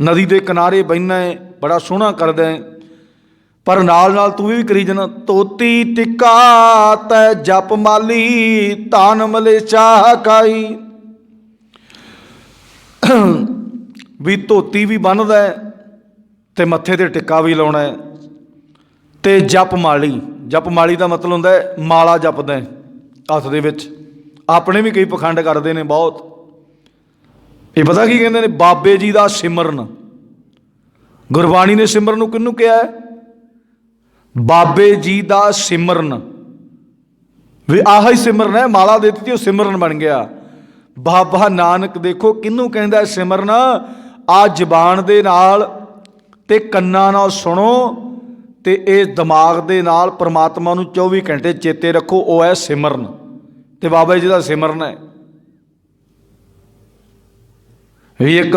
ਨਦੀ ਦੇ ਕਿਨਾਰੇ ਬਹਿਨਾ ਹੈ, ਬੜਾ ਸੋਹਣਾ ਕਰਦਾ ਹੈ, ਪਰ ਨਾਲ ਨਾਲ ਤੂੰ ਵੀ ਕਰੀ ਜਾਣਾ। ਧੋਤੀ ਟਿੱਕਾ ਤੈ ਜਪ ਮਾਲੀ, ਧਨ ਮਿਲੇ ਚਾਹ ਖਾਈ। ਵੀ ਧੋਤੀ ਵੀ ਬੰਨ੍ਹਦਾ ਅਤੇ ਮੱਥੇ 'ਤੇ ਟਿੱਕਾ ਵੀ ਲਾਉਣਾ ਹੈ, ਅਤੇ ਜਪ ਮਾਲੀ, ਜਪ ਮਾਲੀ ਦਾ ਮਤਲਬ ਹੁੰਦਾ ਹੈ ਮਾਲਾ ਜਪਦਾ ਹੱਥ ਦੇ ਵਿੱਚ। ਆਪਣੇ ਵੀ ਕਈ ਪਖੰਡ ਕਰਦੇ ਨੇ ਬਹੁਤ। ਇਹ ਪਤਾ ਕੀ ਕਹਿੰਦੇ ਨੇ, ਬਾਬੇ ਜੀ ਦਾ ਸਿਮਰਨ। ਗੁਰਬਾਣੀ ਨੇ ਸਿਮਰਨ ਨੂੰ ਕਿਹਨੂੰ ਕਿਹਾ ਹੈ? ਬਾਬੇ ਜੀ ਦਾ ਸਿਮਰਨ। ਵੀ ਆਹ ਹੀ ਸਿਮਰਨ ਹੈ, ਮਾਲਾ ਦੇ ਦਿੱਤੀ ਉਹ ਸਿਮਰਨ ਬਣ ਗਿਆ। ਬਾਬਾ ਨਾਨਕ ਦੇਖੋ ਕਿਹਨੂੰ ਕਹਿੰਦਾ ਸਿਮਰਨ, ਆ ਜ਼ਬਾਨ ਦੇ ਨਾਲ ਅਤੇ ਕੰਨਾਂ ਨਾਲ ਸੁਣੋ, ਅਤੇ ਇਹ ਦਿਮਾਗ ਦੇ ਨਾਲ ਪਰਮਾਤਮਾ ਨੂੰ 24 ਘੰਟੇ ਚੇਤੇ ਰੱਖੋ, ਉਹ ਹੈ ਸਿਮਰਨ। ਅਤੇ ਬਾਬਾ ਜੀ ਦਾ ਸਿਮਰਨ ਹੈ ਵੀ ਇੱਕ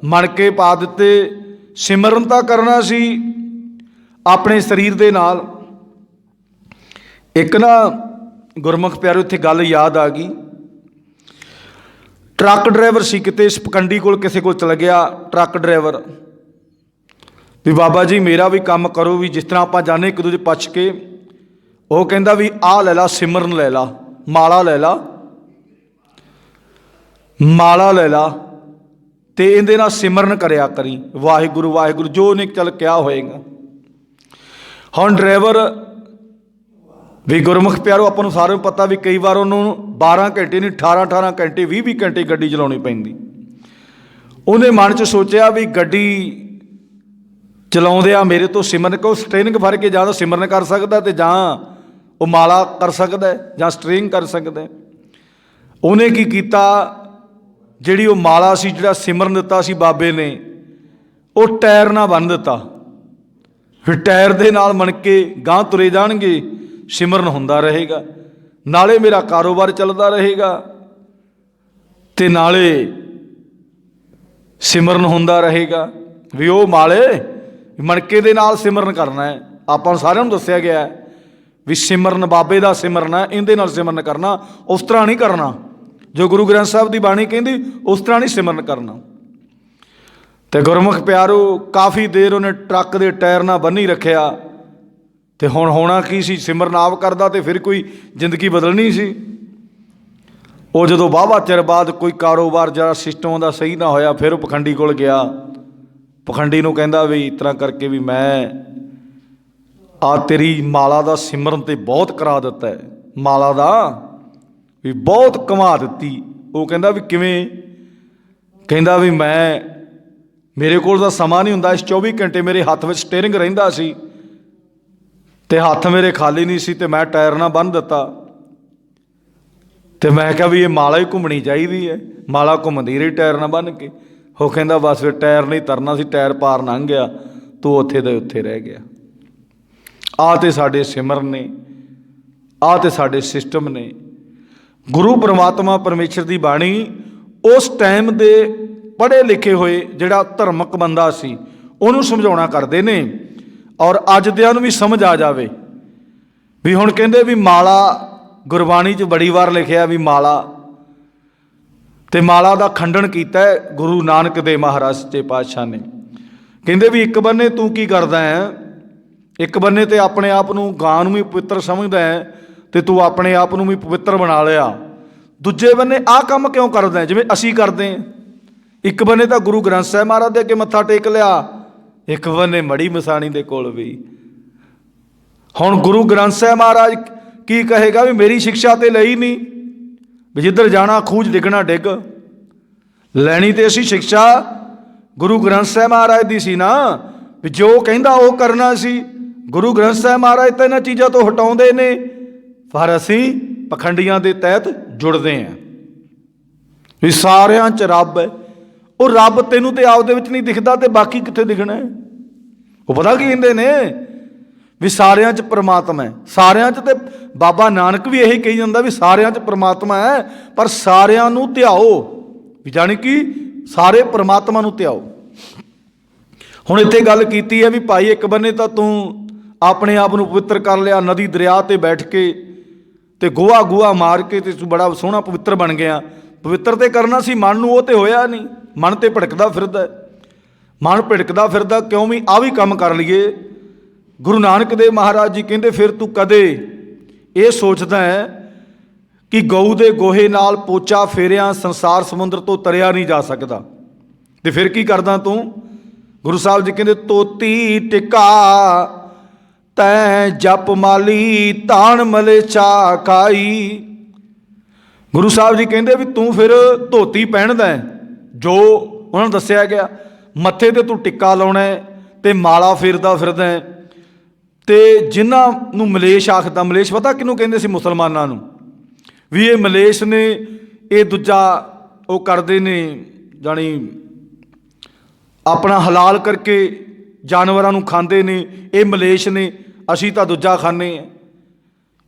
ਮਣ ਕੇ ਪਾ ਦਿੱਤੇ। ਸਿਮਰਨ ਤਾਂ ਕਰਨਾ ਸੀ ਆਪਣੇ ਸਰੀਰ ਦੇ ਨਾਲ। ਇੱਕ ਨਾ ਗੁਰਮੁਖ ਪਿਆਰੋ ਇੱਥੇ ਗੱਲ ਯਾਦ ਆ ਗਈ। ਟਰੱਕ ਡਰਾਈਵਰ ਸੀ, ਕਿਤੇ ਪਕੰਡੀ ਕੋਲ ਕਿਸੇ ਕੋਲ ਚਲਾ ਗਿਆ ਟਰੱਕ ਡਰਾਈਵਰ, ਵੀ ਬਾਬਾ ਜੀ ਮੇਰਾ ਵੀ ਕੰਮ ਕਰੋ, ਵੀ ਜਿਸ ਤਰ੍ਹਾਂ ਆਪਾਂ ਜਾਂਦੇ ਇੱਕ ਦੂਜੇ ਪੁੱਛ ਕੇ। ਉਹ ਕਹਿੰਦਾ ਵੀ ਆਹ ਲੈ ਲਾ ਸਿਮਰਨ, ਲੈ ਲਾ ਮਾਲਾ, ਲੈ ਲਾ ਮਾਲਾ, ਲੈ ਲਾ, ਅਤੇ ਇਹਦੇ ਨਾਲ ਸਿਮਰਨ ਕਰਿਆ ਕਰੀ, ਵਾਹਿਗੁਰੂ ਵਾਹਿਗੁਰੂ, ਜੋ ਉਹਨੇ ਚੱਲ ਕਿਹਾ ਹੋਏਗਾ। ਹੁਣ ਡਰਾਈਵਰ ਵੀ ਗੁਰਮੁਖ ਪਿਆਰੋ ਆਪਾਂ ਨੂੰ ਸਾਰਿਆਂ ਨੂੰ ਪਤਾ ਵੀ ਕਈ ਵਾਰ ਉਹਨੂੰ 12 ਘੰਟੇ ਨਹੀਂ 18 ਘੰਟੇ 20 ਘੰਟੇ ਗੱਡੀ ਚਲਾਉਣੀ ਪੈਂਦੀ। ਉਹਨੇ ਮਨ 'ਚ ਸੋਚਿਆ ਵੀ ਗੱਡੀ ਚਲਾਉਂਦੇ ਆ ਮੇਰੇ ਤੋਂ ਸਿਮਰਨ, ਕੋ ਸਟੇਰਿੰਗ ਫੜ ਕੇ ਜਾਂ ਤਾਂ ਸਿਮਰਨ ਕਰ ਸਕਦਾ ਅਤੇ ਜਾਂ ਉਹ ਮਾਲਾ ਕਰ ਸਕਦਾ ਜਾਂ ਸਟੇਰਿੰਗ ਕਰ ਸਕਦਾ। ਉਹਨੇ ਕੀ ਕੀਤਾ, ਜਿਹੜੀ ਉਹ ਮਾਲਾ ਸੀ, ਜਿਹੜਾ ਸਿਮਰਨ ਦਿੱਤਾ ਸੀ ਬਾਬੇ ਨੇ, ਉਹ ਟਾਇਰ ਨਾਲ ਬੰਨ੍ਹ ਦਿੱਤਾ। ਫਿਰ ਟਾਇਰ ਦੇ ਨਾਲ ਮਣ ਕੇ ਗਾਂਹ ਤੁਰੇ ਜਾਣਗੇ, ਸਿਮਰਨ ਹੁੰਦਾ ਰਹੇਗਾ, ਨਾਲੇ ਮੇਰਾ ਕਾਰੋਬਾਰ ਚੱਲਦਾ ਰਹੇਗਾ ਅਤੇ ਨਾਲੇ ਸਿਮਰਨ ਹੁੰਦਾ ਰਹੇਗਾ। ਵੀ ਉਹ ਮਾਲੇ ਮਣਕੇ ਦੇ ਨਾਲ ਸਿਮਰਨ ਕਰਨਾ ਹੈ। ਆਪਾਂ ਨੂੰ ਸਾਰਿਆਂ ਨੂੰ ਦੱਸਿਆ ਗਿਆ ਵੀ ਸਿਮਰਨ ਬਾਬੇ ਦਾ ਸਿਮਰਨ ਹੈ, ਇਹਦੇ ਨਾਲ ਸਿਮਰਨ ਕਰਨਾ, ਉਸ ਤਰ੍ਹਾਂ ਨਹੀਂ ਕਰਨਾ ਜੋ ਗੁਰੂ ਗ੍ਰੰਥ ਸਾਹਿਬ ਦੀ ਬਾਣੀ ਕਹਿੰਦੀ, ਉਸ ਤਰ੍ਹਾਂ ਨਹੀਂ ਸਿਮਰਨ ਕਰਨਾ। ਅਤੇ ਗੁਰਮੁਖ ਪਿਆਰੋ ਕਾਫੀ ਦੇਰ ਉਹਨੇ ਟਰੱਕ ਦੇ ਟਾਇਰ ਨਾਲ ਬੰਨ੍ਹੀ ਰੱਖਿਆ, ਅਤੇ ਹੁਣ ਹੋਣਾ ਕੀ ਸੀ, ਸਿਮਰਨ ਆਪ ਕਰਦਾ ਅਤੇ ਫਿਰ ਕੋਈ ਜ਼ਿੰਦਗੀ ਬਦਲਣੀ ਸੀ। ਉਹ ਜਦੋਂ ਵਾਹਵਾ ਚਿਰ ਬਾਅਦ ਕੋਈ ਕਾਰੋਬਾਰ ਜਿਹੜਾ ਸਿਸਟਮ ਦਾ ਸਹੀ ਨਾ ਹੋਇਆ, ਫਿਰ ਉਹ ਪਖੰਡੀ ਕੋਲ ਗਿਆ। ਪਖੰਡੀ ਨੂੰ ਕਹਿੰਦਾ ਵੀ ਇਸ ਤਰ੍ਹਾਂ ਕਰਕੇ ਵੀ ਮੈਂ ਆ ਤੇਰੀ ਮਾਲਾ ਦਾ ਸਿਮਰਨ ਤੇ ਬਹੁਤ ਕਰਾ ਦਿੱਤਾ ਹੈ, ਮਾਲਾ ਦਾ ਵੀ ਬਹੁਤ ਕਮਾ ਦਿੱਤੀ। ਉਹ ਕਹਿੰਦਾ ਵੀ ਕਿਵੇਂ? ਕਹਿੰਦਾ ਵੀ ਮੇਰੇ ਕੋਲ ਤਾਂ ਸਮਾਂ ਨਹੀਂ ਹੁੰਦਾ, ਇਸ 24 ਘੰਟੇ ਮੇਰੇ ਹੱਥ ਵਿੱਚ ਸਟੇਰਿੰਗ ਰਹਿੰਦਾ ਸੀ ਅਤੇ ਹੱਥ ਮੇਰੇ ਖਾਲੀ ਨਹੀਂ ਸੀ, ਅਤੇ ਮੈਂ ਟਾਇਰ ਨਾਲ ਬੰਨ੍ਹ ਦਿੱਤਾ। ਅਤੇ ਮੈਂ ਕਿਹਾ ਵੀ ਇਹ ਮਾਲਾ ਹੀ ਘੁੰਮਣੀ ਚਾਹੀਦੀ ਹੈ, ਮਾਲਾ ਘੁੰਮਦੀ ਰਹੀ ਟਾਇਰ ਨਾਲ ਬੰਨ੍ਹ ਕੇ। ਉਹ ਕਹਿੰਦਾ ਬਸ ਫਿਰ ਟਾਇਰ ਨਹੀਂ ਤਰਨਾ ਸੀ, ਟਾਇਰ ਪਾਰ ਲੰਘ ਗਿਆ, ਤੂੰ ਉੱਥੇ ਦੇ ਉੱਥੇ ਰਹਿ ਗਿਆ। ਆਹ ਤੇ ਸਾਡੇ ਸਿਮਰਨ ਨੇ, ਆਹ ਤੇ ਸਾਡੇ ਸਿਸਟਮ ਨੇ। ਗੁਰੂ ਪਰਮਾਤਮਾ ਪਰਮੇਸ਼ਰ ਦੀ ਬਾਣੀ ਉਸ ਟਾਈਮ ਦੇ ਪੜ੍ਹੇ ਲਿਖੇ ਹੋਏ ਜਿਹੜਾ ਧਰਮਕ ਬੰਦਾ ਸੀ ਉਹਨੂੰ ਸਮਝਾਉਣਾ ਕਰਦੇ ਨੇ, ਔਰ ਅੱਜ ਦਿਆਂ ਨੂੰ ਵੀ ਸਮਝ ਆ ਜਾਵੇ ਵੀ ਹੁਣ ਕਹਿੰਦੇ ਵੀ ਮਾਲਾ ਗੁਰਬਾਣੀ 'ਚ ਬੜੀ ਵਾਰ ਲਿਖਿਆ ਵੀ ਮਾਲਾ, ਤੇ ਮਾਲਾ ਦਾ ਖੰਡਨ ਕੀਤਾ ਗੁਰੂ ਨਾਨਕ ਦੇਵ ਮਹਾਰਾਜ ਸੱਚੇ ਪਾਤਸ਼ਾਹ ਨੇ। ਕਹਿੰਦੇ ਵੀ ਇੱਕ ਬੰਨੇ ਤੂੰ ਕੀ ਕਰਦਾ ਹੈ, ਇੱਕ ਬੰਨੇ ਤੇ ਆਪਣੇ ਆਪ ਨੂੰ ਗਾਂ ਨੂੰ ਵੀ ਪਵਿੱਤਰ ਸਮਝਦਾ ਹੈ ਤੇ ਤੂੰ ਆਪਣੇ ਆਪ ਨੂੰ ਵੀ ਪਵਿੱਤਰ ਬਣਾ ਲਿਆ, ਦੂਜੇ ਬੰਨੇ ਆਹ ਕੰਮ ਕਿਉਂ ਕਰਦਾ ਜਿਵੇਂ ਅਸੀਂ ਕਰਦੇ ਹਾਂ। ਇੱਕ ਬੰਨੇ ਤਾਂ ਗੁਰੂ ਗ੍ਰੰਥ ਸਾਹਿਬ ਮਹਾਰਾਜ ਦੇ ਅੱਗੇ ਮੱਥਾ ਟੇਕ ਲਿਆ, ਇੱਕ ਬੰਨੇ ਮੜੀ ਮਸਾਣੀ ਦੇ ਕੋਲ ਵੀ। ਹੁਣ ਗੁਰੂ ਗ੍ਰੰਥ ਸਾਹਿਬ ਮਹਾਰਾਜ ਕੀ ਕਹੇਗਾ ਵੀ ਮੇਰੀ ਸਿੱਖਿਆ ਤੇ ਲਈ ਨਹੀਂ, ਵੀ ਜਿੱਧਰ ਜਾਣਾ ਖੂਜ ਡਿੱਗਣਾ ਡਿੱਗ। ਲੈਣੀ ਤੇ ਅਸੀਂ ਸਿੱਖਿਆ ਗੁਰੂ ਗ੍ਰੰਥ ਸਾਹਿਬ ਮਹਾਰਾਜ ਦੀ ਸੀ ਨਾ, ਵੀ ਜੋ ਕਹਿੰਦਾ ਉਹ ਕਰਨਾ ਸੀ। ਗੁਰੂ ਗ੍ਰੰਥ ਸਾਹਿਬ ਮਹਾਰਾਜ ਤਾਂ ਇਹਨਾਂ ਚੀਜ਼ਾਂ ਤੋਂ ਹਟਾਉਂਦੇ ਨੇ, ਪਰ ਅਸੀਂ ਪਖੰਡੀਆਂ ਦੇ ਤਹਿਤ ਜੁੜਦੇ ਹਾਂ ਵੀ ਸਾਰਿਆਂ 'ਚ ਰੱਬ ਹੈ। ਉਹ ਰੱਬ ਤੈਨੂੰ ਤੇ ਆਪਦੇ ਵਿੱਚ ਨਹੀਂ ਦਿਖਦਾ ਤੇ ਬਾਕੀ ਕਿੱਥੇ ਦਿਖਣਾ ਹੈ। ਉਹ ਪਤਾ ਕੀ ਕਹਿੰਦੇ ਨੇ ਵੀ ਸਾਰਿਆਂ 'ਚ ਪਰਮਾਤਮਾ ਹੈ, ਸਾਰਿਆਂ 'ਚ। ਤੇ ਬਾਬਾ ਨਾਨਕ ਵੀ ਇਹੀ ਕਹੀ ਜਾਂਦਾ ਵੀ ਸਾਰਿਆਂ 'ਚ ਪਰਮਾਤਮਾ ਹੈ, ਪਰ ਸਾਰਿਆਂ ਨੂੰ ਧਿਆਓ, ਵੀ ਜਾਣੀ ਕਿ ਸਾਰੇ ਪਰਮਾਤਮਾ ਨੂੰ ਧਿਆਓ। ਹੁਣ ਇੱਥੇ ਗੱਲ ਕੀਤੀ ਹੈ ਵੀ ਭਾਈ ਇੱਕ ਬੰਨੇ ਤਾਂ ਤੂੰ ਆਪਣੇ ਆਪ ਨੂੰ ਪਵਿੱਤਰ ਕਰ ਲਿਆ, ਨਦੀ ਦਰਿਆ 'ਤੇ ਬੈਠ ਕੇ ਤੇ ਗੋਹਾ ਮਾਰ ਕੇ ਤੇ ਤੂੰ ਬੜਾ ਸੋਹਣਾ ਪਵਿੱਤਰ ਬਣ ਗਿਆ। ਪਵਿੱਤਰ ਤੇ ਕਰਨਾ ਸੀ ਮਨ ਨੂੰ, ਉਹ ਤੇ ਹੋਇਆ ਨਹੀਂ। ਮਨ ਤੇ ਭਟਕਦਾ ਫਿਰਦਾ, ਮਨ ਭਟਕਦਾ ਫਿਰਦਾ ਕਿਉਂ ਵੀ ਆਹ ਵੀ ਕੰਮ ਕਰ ਲਈਏ। ਗੁਰੂ ਨਾਨਕ ਦੇਵ ਮਹਾਰਾਜ ਜੀ ਕਹਿੰਦੇ ਫਿਰ ਤੂੰ ਕਦੇ ਇਹ ਸੋਚਦਾ ਹੈ ਕਿ ਗਊ ਦੇ ਗੋਹੇ ਨਾਲ ਪੋਚਾ ਫੇਰਿਆ ਸੰਸਾਰ ਸਮੁੰਦਰ ਤੋਂ ਤਰਿਆ ਨਹੀਂ ਜਾ ਸਕਦਾ, ਤੇ ਫਿਰ ਕੀ ਕਰਦਾ ਤੂੰ। ਗੁਰੂ ਸਾਹਿਬ ਜੀ ਕਹਿੰਦੇ ਤੋਤੀ ਟਿਕਾ ਤੈਂ ਜਪ ਮਾਲੀ ਤਾਣ ਮਲੇ ਚਾ ਖਾਈ। ਗੁਰੂ ਸਾਹਿਬ ਜੀ ਕਹਿੰਦੇ ਵੀ ਤੂੰ ਫਿਰ ਧੋਤੀ ਪਹਿਨਦਾ ਜੋ ਉਹਨਾਂ ਨੂੰ ਦੱਸਿਆ ਗਿਆ, ਮੱਥੇ ਤੇ ਤੂੰ ਟਿੱਕਾ ਲਾਉਣਾ ਤੇ ਮਾਲਾ ਫੇਰਦਾ ਫਿਰਦਾ, ਤੇ ਜਿਨ੍ਹਾਂ ਨੂੰ ਮਲੇਸ਼ ਆਖਦਾ, ਮਲੇਸ਼ ਪਤਾ ਕਿਹਨੂੰ ਕਹਿੰਦੇ ਸੀ? ਮੁਸਲਮਾਨਾਂ ਨੂੰ। ਵੀ ਇਹ ਮਲੇਸ਼ ਨੇ, ਇਹ ਦੂਜਾ ਉਹ ਕਰਦੇ ਨੇ, ਜਾਣੀ ਆਪਣਾ ਹਲਾਲ ਕਰਕੇ ਜਾਨਵਰਾਂ ਨੂੰ ਖਾਂਦੇ ਨੇ, ਇਹ ਮਲੇਸ਼ ਨੇ। ਅਸੀਂ ਤਾਂ ਦੂਜਾ ਖਾਂਦੇ ਹਾਂ।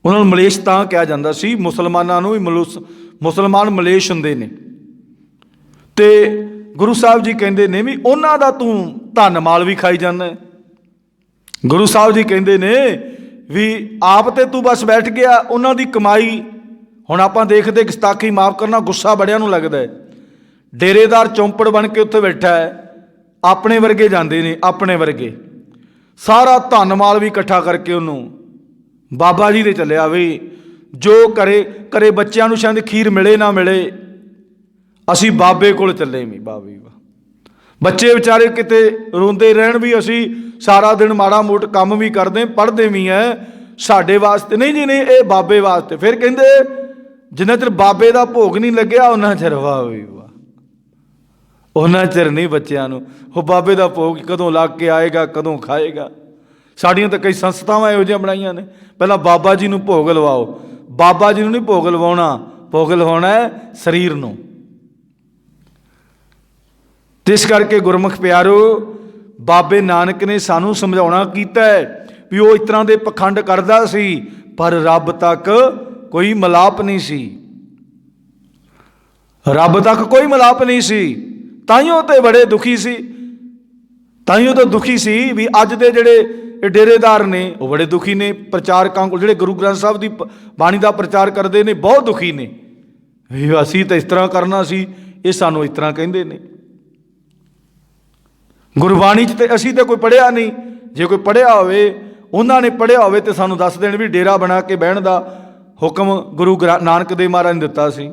ਉਹਨਾਂ ਨੂੰ ਮਲੇਸ਼ ਤਾਂ ਕਿਹਾ ਜਾਂਦਾ ਸੀ, ਮੁਸਲਮਾਨਾਂ ਨੂੰ ਵੀ ਮੁਸਲਮਾਨ ਮਲੇਸ਼ ਹੁੰਦੇ ਨੇ। ਤੇ ਗੁਰੂ ਸਾਹਿਬ ਜੀ ਕਹਿੰਦੇ ਨੇ ਵੀ ਉਹਨਾਂ ਦਾ ਤੂੰ ਧਨ ਮਾਲ ਵੀ ਖਾਈ ਜਾਂਦਾ। ਗੁਰੂ ਸਾਹਿਬ ਜੀ ਕਹਿੰਦੇ ਨੇ ਵੀ ਆਪ ਤੇ ਤੂੰ ਬਸ ਬੈਠ ਗਿਆ, ਉਹਨਾਂ ਦੀ ਕਮਾਈ। ਹੁਣ ਆਪਾਂ ਦੇਖਦੇ ਗੁਸਤਾਖੀ ਮਾਫ ਕਰਨਾ, ਗੁੱਸਾ ਬੜਿਆਂ ਨੂੰ ਲੱਗਦਾ ਹੈ। ਡੇਰੇਦਾਰ ਚੌਂਪੜ ਬਣ ਕੇ ਉੱਥੇ ਬੈਠਾ ਹੈ, ਆਪਣੇ ਵਰਗੇ ਜਾਂਦੇ ਨੇ, ਆਪਣੇ ਵਰਗੇ ਸਾਰਾ ਧਨ ਮਾਲ ਵੀ ਇਕੱਠਾ ਕਰਕੇ ਉਹਨੂੰ ਬਾਬਾ ਜੀ ਦੇ ਚੱਲਿਆ ਵੀ ਜੋ ਕਰੇ ਬੱਚਿਆਂ ਨੂੰ ਸ਼ਾਇਦ ਖੀਰ ਮਿਲੇ ਨਾ ਮਿਲੇ, ਅਸੀਂ ਬਾਬੇ ਕੋਲ ਚੱਲੇ ਵੀ। ਬਾਬੇ ਬੱਚੇ ਵਿਚਾਰੇ ਕਿਤੇ ਰੋਂਦੇ ਰਹਿਣ ਵੀ ਅਸੀਂ ਸਾਰਾ ਦਿਨ ਮਾੜਾ ਮੋਟ ਕੰਮ ਵੀ ਕਰਦੇ, ਪੜ੍ਹਦੇ ਵੀ ਹੈ, ਸਾਡੇ ਵਾਸਤੇ ਨਹੀਂ ਜੀ, ਨਹੀਂ ਇਹ ਬਾਬੇ ਵਾਸਤੇ। ਫਿਰ ਕਹਿੰਦੇ ਜਿੰਨਾ ਚਿਰ ਬਾਬੇ ਦਾ ਭੋਗ ਨਹੀਂ ਲੱਗਿਆ ਉਹਨਾਂ ਚਿਰ ਵਾਹ ਵੀ ਵਾਹ, ਉਹਨਾਂ ਚਿਰ ਨਹੀਂ ਬੱਚਿਆਂ ਨੂੰ। ਉਹ ਬਾਬੇ ਦਾ ਭੋਗ ਕਦੋਂ ਲੱਗ ਕੇ ਆਏਗਾ, ਕਦੋਂ ਖਾਏਗਾ। ਸਾਡੀਆਂ ਤਾਂ ਕਈ ਸੰਸਥਾਵਾਂ ਇਹੋ ਜਿਹੀਆਂ ਬਣਾਈਆਂ ਨੇ, ਪਹਿਲਾਂ ਬਾਬਾ ਜੀ ਨੂੰ ਭੋਗ ਲਵਾਓ। ਬਾਬਾ ਜੀ ਨੂੰ ਨਹੀਂ ਭੋਗ ਲਵਾਉਣਾ, ਭੋਗ ਲਵਾਉਣਾ ਹੈ ਸਰੀਰ ਨੂੰ। ਤੇ ਇਸ ਕਰਕੇ ਗੁਰਮੁਖ ਪਿਆਰੋ, ਬਾਬੇ ਨਾਨਕ ਨੇ ਸਾਨੂੰ ਸਮਝਾਉਣਾ ਕੀਤਾ ਹੈ ਵੀ ਉਹ ਇਸ ਤਰ੍ਹਾਂ ਦੇ ਪਖੰਡ ਕਰਦਾ ਸੀ, ਪਰ ਰੱਬ ਤੱਕ ਕੋਈ ਮਿਲਾਪ ਨਹੀਂ ਸੀ, ਰੱਬ ਤੱਕ ਕੋਈ ਮਿਲਾਪ ਨਹੀਂ ਸੀ। ਤਾਈਓ ਤੇ ਬੜੇ ਦੁਖੀ ਸੀ, ਤਾਈਓ ਤਾਂ ਦੁਖੀ ਸੀ ਵੀ ਅੱਜ ਦੇ ਜਿਹੜੇ ਡੇਰੇਦਾਰ ਨੇ ਉਹ ਬੜੇ ਦੁਖੀ ਨੇ। ਪ੍ਰਚਾਰਕਾਂ ਕੋਲ ਜਿਹੜੇ ਗੁਰੂ ਗ੍ਰੰਥ ਸਾਹਿਬ ਦੀ ਬਾਣੀ ਦਾ ਪ੍ਰਚਾਰ ਕਰਦੇ ਨੇ ਬਹੁਤ ਦੁਖੀ ਨੇ ਵੀ ਅਸੀਂ ਤਾਂ ਇਸ ਤਰ੍ਹਾਂ ਕਰਨਾ ਸੀ, ਇਹ ਸਾਨੂੰ ਇਸ ਤਰ੍ਹਾਂ ਕਹਿੰਦੇ ਨੇ। ਗੁਰਬਾਣੀ 'ਚ ਤੇ ਅਸੀਂ ਤਾਂ ਕੋਈ ਪੜ੍ਹਿਆ ਨਹੀਂ, ਜੇ ਕੋਈ ਪੜ੍ਹਿਆ ਹੋਵੇ, ਉਹਨਾਂ ਨੇ ਪੜ੍ਹਿਆ ਹੋਵੇ ਤੇ ਸਾਨੂੰ ਦੱਸ ਦੇਣ ਵੀ ਡੇਰਾ ਬਣਾ ਕੇ ਬਹਿਣ ਦਾ ਹੁਕਮ ਗੁਰੂ ਨਾਨਕ ਦੇਵ ਮਹਾਰਾਜ ਨੇ ਦਿੱਤਾ ਸੀ।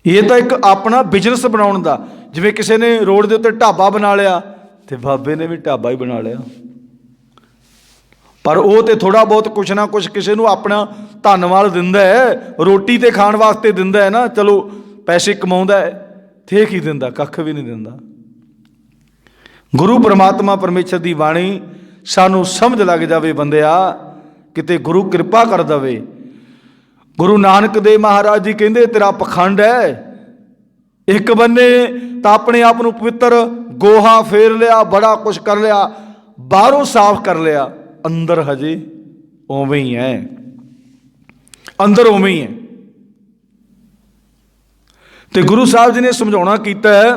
ਇਹ ਤਾਂ ਇੱਕ ਆਪਣਾ ਬਿਜ਼ਨਸ ਬਣਾਉਣ ਦਾ, ਜਿਵੇਂ ਕਿਸੇ ਨੇ ਰੋਡ ਦੇ ਉੱਤੇ ਢਾਬਾ ਬਣਾ ਲਿਆ ਤੇ ਬਾਬੇ ਨੇ ਵੀ ਢਾਬਾ ਹੀ ਬਣਾ ਲਿਆ। ਪਰ ਉਹ ਤੇ ਥੋੜ੍ਹਾ ਬਹੁਤ ਕੁਛ ਨਾ ਕੁਛ ਕਿਸੇ ਨੂੰ ਆਪਣਾ ਧੰਨਵਾਦ ਦਿੰਦਾ ਹੈ, ਰੋਟੀ ਤੇ ਖਾਣ ਵਾਸਤੇ ਦਿੰਦਾ ਹੈ ਨਾ, ਚਲੋ ਪੈਸੇ ਕਮਾਉਂਦਾ ਹੈ, ਤੇ ਕੀ ਦਿੰਦਾ? ਕੱਖ ਵੀ ਨਹੀਂ ਦਿੰਦਾ। ਗੁਰੂ ਪਰਮਾਤਮਾ ਪਰਮੇਸ਼ਰ ਦੀ ਬਾਣੀ ਸਾਨੂੰ ਸਮਝ ਲੱਗ ਜਾਵੇ ਬੰਦਿਆ, ਕਿਤੇ ਗੁਰੂ ਕਿਰਪਾ ਕਰ ਦੇਵੇ। ਗੁਰੂ ਨਾਨਕ ਦੇਵ ਮਹਾਰਾਜ ਜੀ ਕਹਿੰਦੇ ਤੇਰਾ ਪਖੰਡ ਹੈ, ਇੱਕ ਬੰਨੇ ਤਾਂ ਆਪਣੇ ਆਪ ਨੂੰ ਪਵਿੱਤਰ ਗੋਹਾ ਫੇਰ ਲਿਆ, ਬੜਾ ਕੁਛ ਕਰ ਲਿਆ, ਬਾਹਰੋਂ ਸਾਫ਼ ਕਰ ਲਿਆ, ਅੰਦਰ ਹਜੇ ਉਵੇਂ ਹੀ ਹੈ। अंदर उवें ही है। तो गुरु साहब जी ने समझाउणा कीता है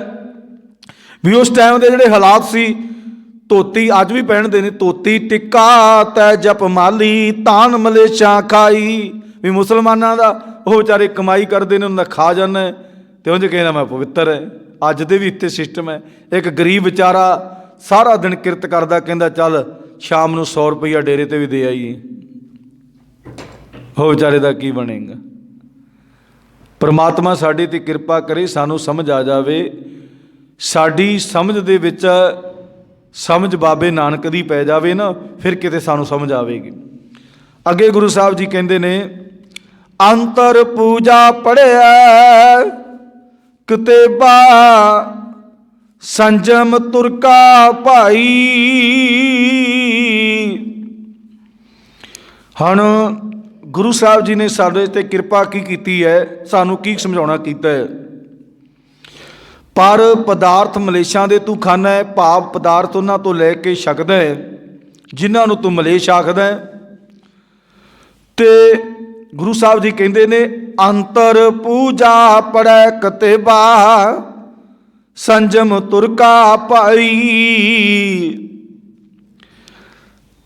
भी उस टाइम के जिहड़े हालात सी, धोती अज भी पहनते हैं, धोती टिक्का तै जप माली तान मलेशा खाई। भी मुसलमाना का वो बेचारे कमाई करते हैं, उन्हें खा जाना है तो उन्हें कहना मैं पवित्र है। अज दे भी इत्थे सिस्टम है। एक गरीब बेचारा सारा दिन किरत करता, कहता चल शाम को 100 रुपया डेरे ते भी दे आईए, हो बेचारे का की बनेगा। परमात्मा साडे ते किरपा करे, सानू समझ आ जावे। साडी समझ दे विच समझ बाबे नानक दी पै जावे ना, फिर किते सानू समझ आवेगी। अगे गुरु साहब जी कहते ने अंतर पूजा पढ़िया कितेबा संजम तुरका भाई। हुण गुरु साहब जी ने साडे ते किरपा की कीती है, सानू की समझाउणा कीता है। पर पदार्थ मलेशां दे तू खाना है, भाव पदार्थ उन्हां तो लैके छकदा है जिन्हां नूं तू मलेश आखदा है। ते गुरु साहब जी कहते ने अंतर पूजा पढ़ै कतेबा संजम तुरका भाई।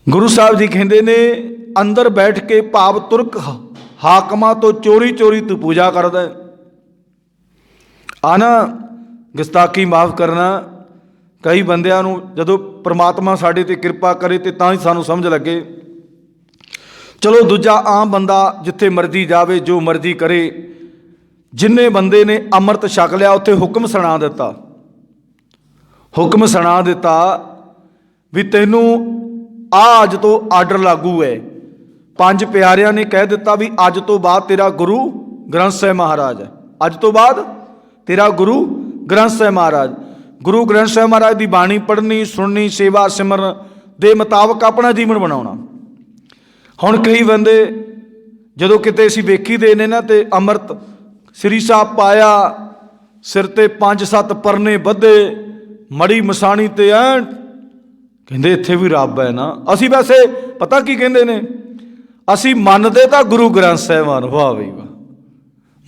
गुरु साहब जी कहते ने अंदर बैठ के भाव तुरक हाकमां तो चोरी चोरी तू पूजा करदा है। आना गुस्ताखी माफ़ करना, कई बंदियां नूं जदों परमात्मा साडे ते किरपा करे ते तां ही सानू समझ लगे। चलो दूजा आम बंदा जिथे मर्जी जावे, जो मर्जी करे, जिन्ने बंदे ने अमृत छक लिया उत्थे हुक्म सुना दिता, हुक्म सुना दिता भी तैनू अज तो आर्डर लागू है। 5 प्यारियां ने कह दिता भी अज तो बाद तेरा गुरु ग्रंथ साहिब महाराज है, अज तो बाद तेरा गुरु ग्रंथ साहिब महाराज। गुरु ग्रंथ साहिब महाराज की बाणी पढ़नी, सुननी, सेवा सिमरन के मुताबक अपना जीवन बनाना। हुण कई बंदे जदों किते असीं वेखी दे ने ना, ते अमृत श्री साहब पाया, सिर ते 5-7 परने बधे, मड़ी मसाणी ते ऐन कहंदे इत्थे भी रब है ना। असीं वैसे पता की कहंदे ने, असीं मनदे तां गुरु ग्रंथ साहिबान, वाह बई वाह,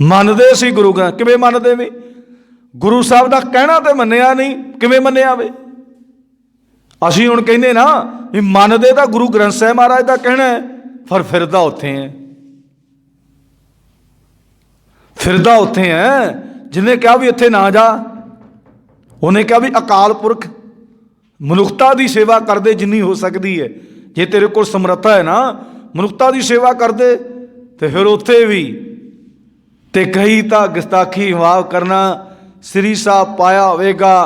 मनदे असीं गुरु ग्रंथ। किवें मनदे वे? गुरु साहब का कहना तो मन्निया नहीं, किवें मन्निया वे? असीं हुण कहंदे ना भी मनदे तां गुरु ग्रंथ साहिब महाराज का कहना है, पर फिरदा उत्थे है, फिरदा उत्थे है। जिन्हें कहा भी इत्थे ना जा, उन्हें कहा भी अकाल पुरख मनुखता की सेवा कर दे जिन्नी हो सकती है। जे तेरे को समर्था है ना मनुखता की सेवा कर दे, तो फिर उत्थे भी ते कई तो गुस्ताखी माफ करना, श्री साहब पाया होवेगा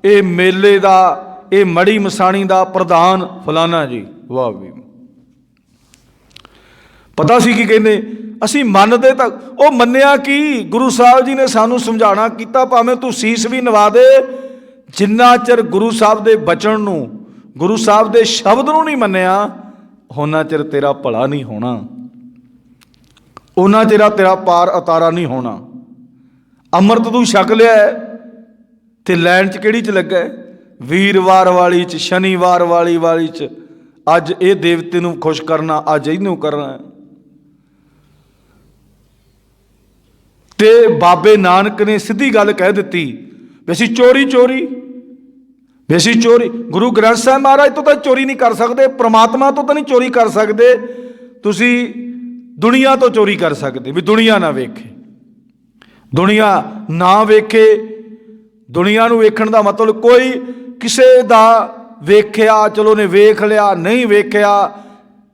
ये मेले का, ये मड़ी मसाणी का प्रधान फलाना जी, वाह भी। पता सी की कहते असीं मनदे तक वो मन्निया कि गुरु साहब जी ने सानू समझाना कीता, भावें तू सीस भी नवा दे, जिन्ना चिर गुरु साहब के बचन नूं, गुरु साहब के शब्द नूं नहीं मन्निया, उन्ना चिर तेरा भला नहीं होना, उन्ना चिर तेरा पार अतारा नहीं होना। अमृत तू छक लिया है ते लैन च किहड़ी च लगा है? वीरवार वाली च, शनिवार वाली च। अज ये देवते नूं खुश करना, अज इनू करना है। ते बाबे नानक ने सीधी गल कह दी भी असीं चोरी चोरी, भी असीं चोरी गुरु ग्रंथ साहिब महाराज तो चोरी नहीं कर सकते, परमात्मा तो नहीं चोरी कर सकते, तुसीं दुनिया तो चोरी कर सकते, भी दुनिया ना वेखे, दुनिया ना वेखे। दुनिया नूं वेखण दा मतलब कोई किसे दा वेख्या, चलो ने वेख लिया, नहीं वेख्या,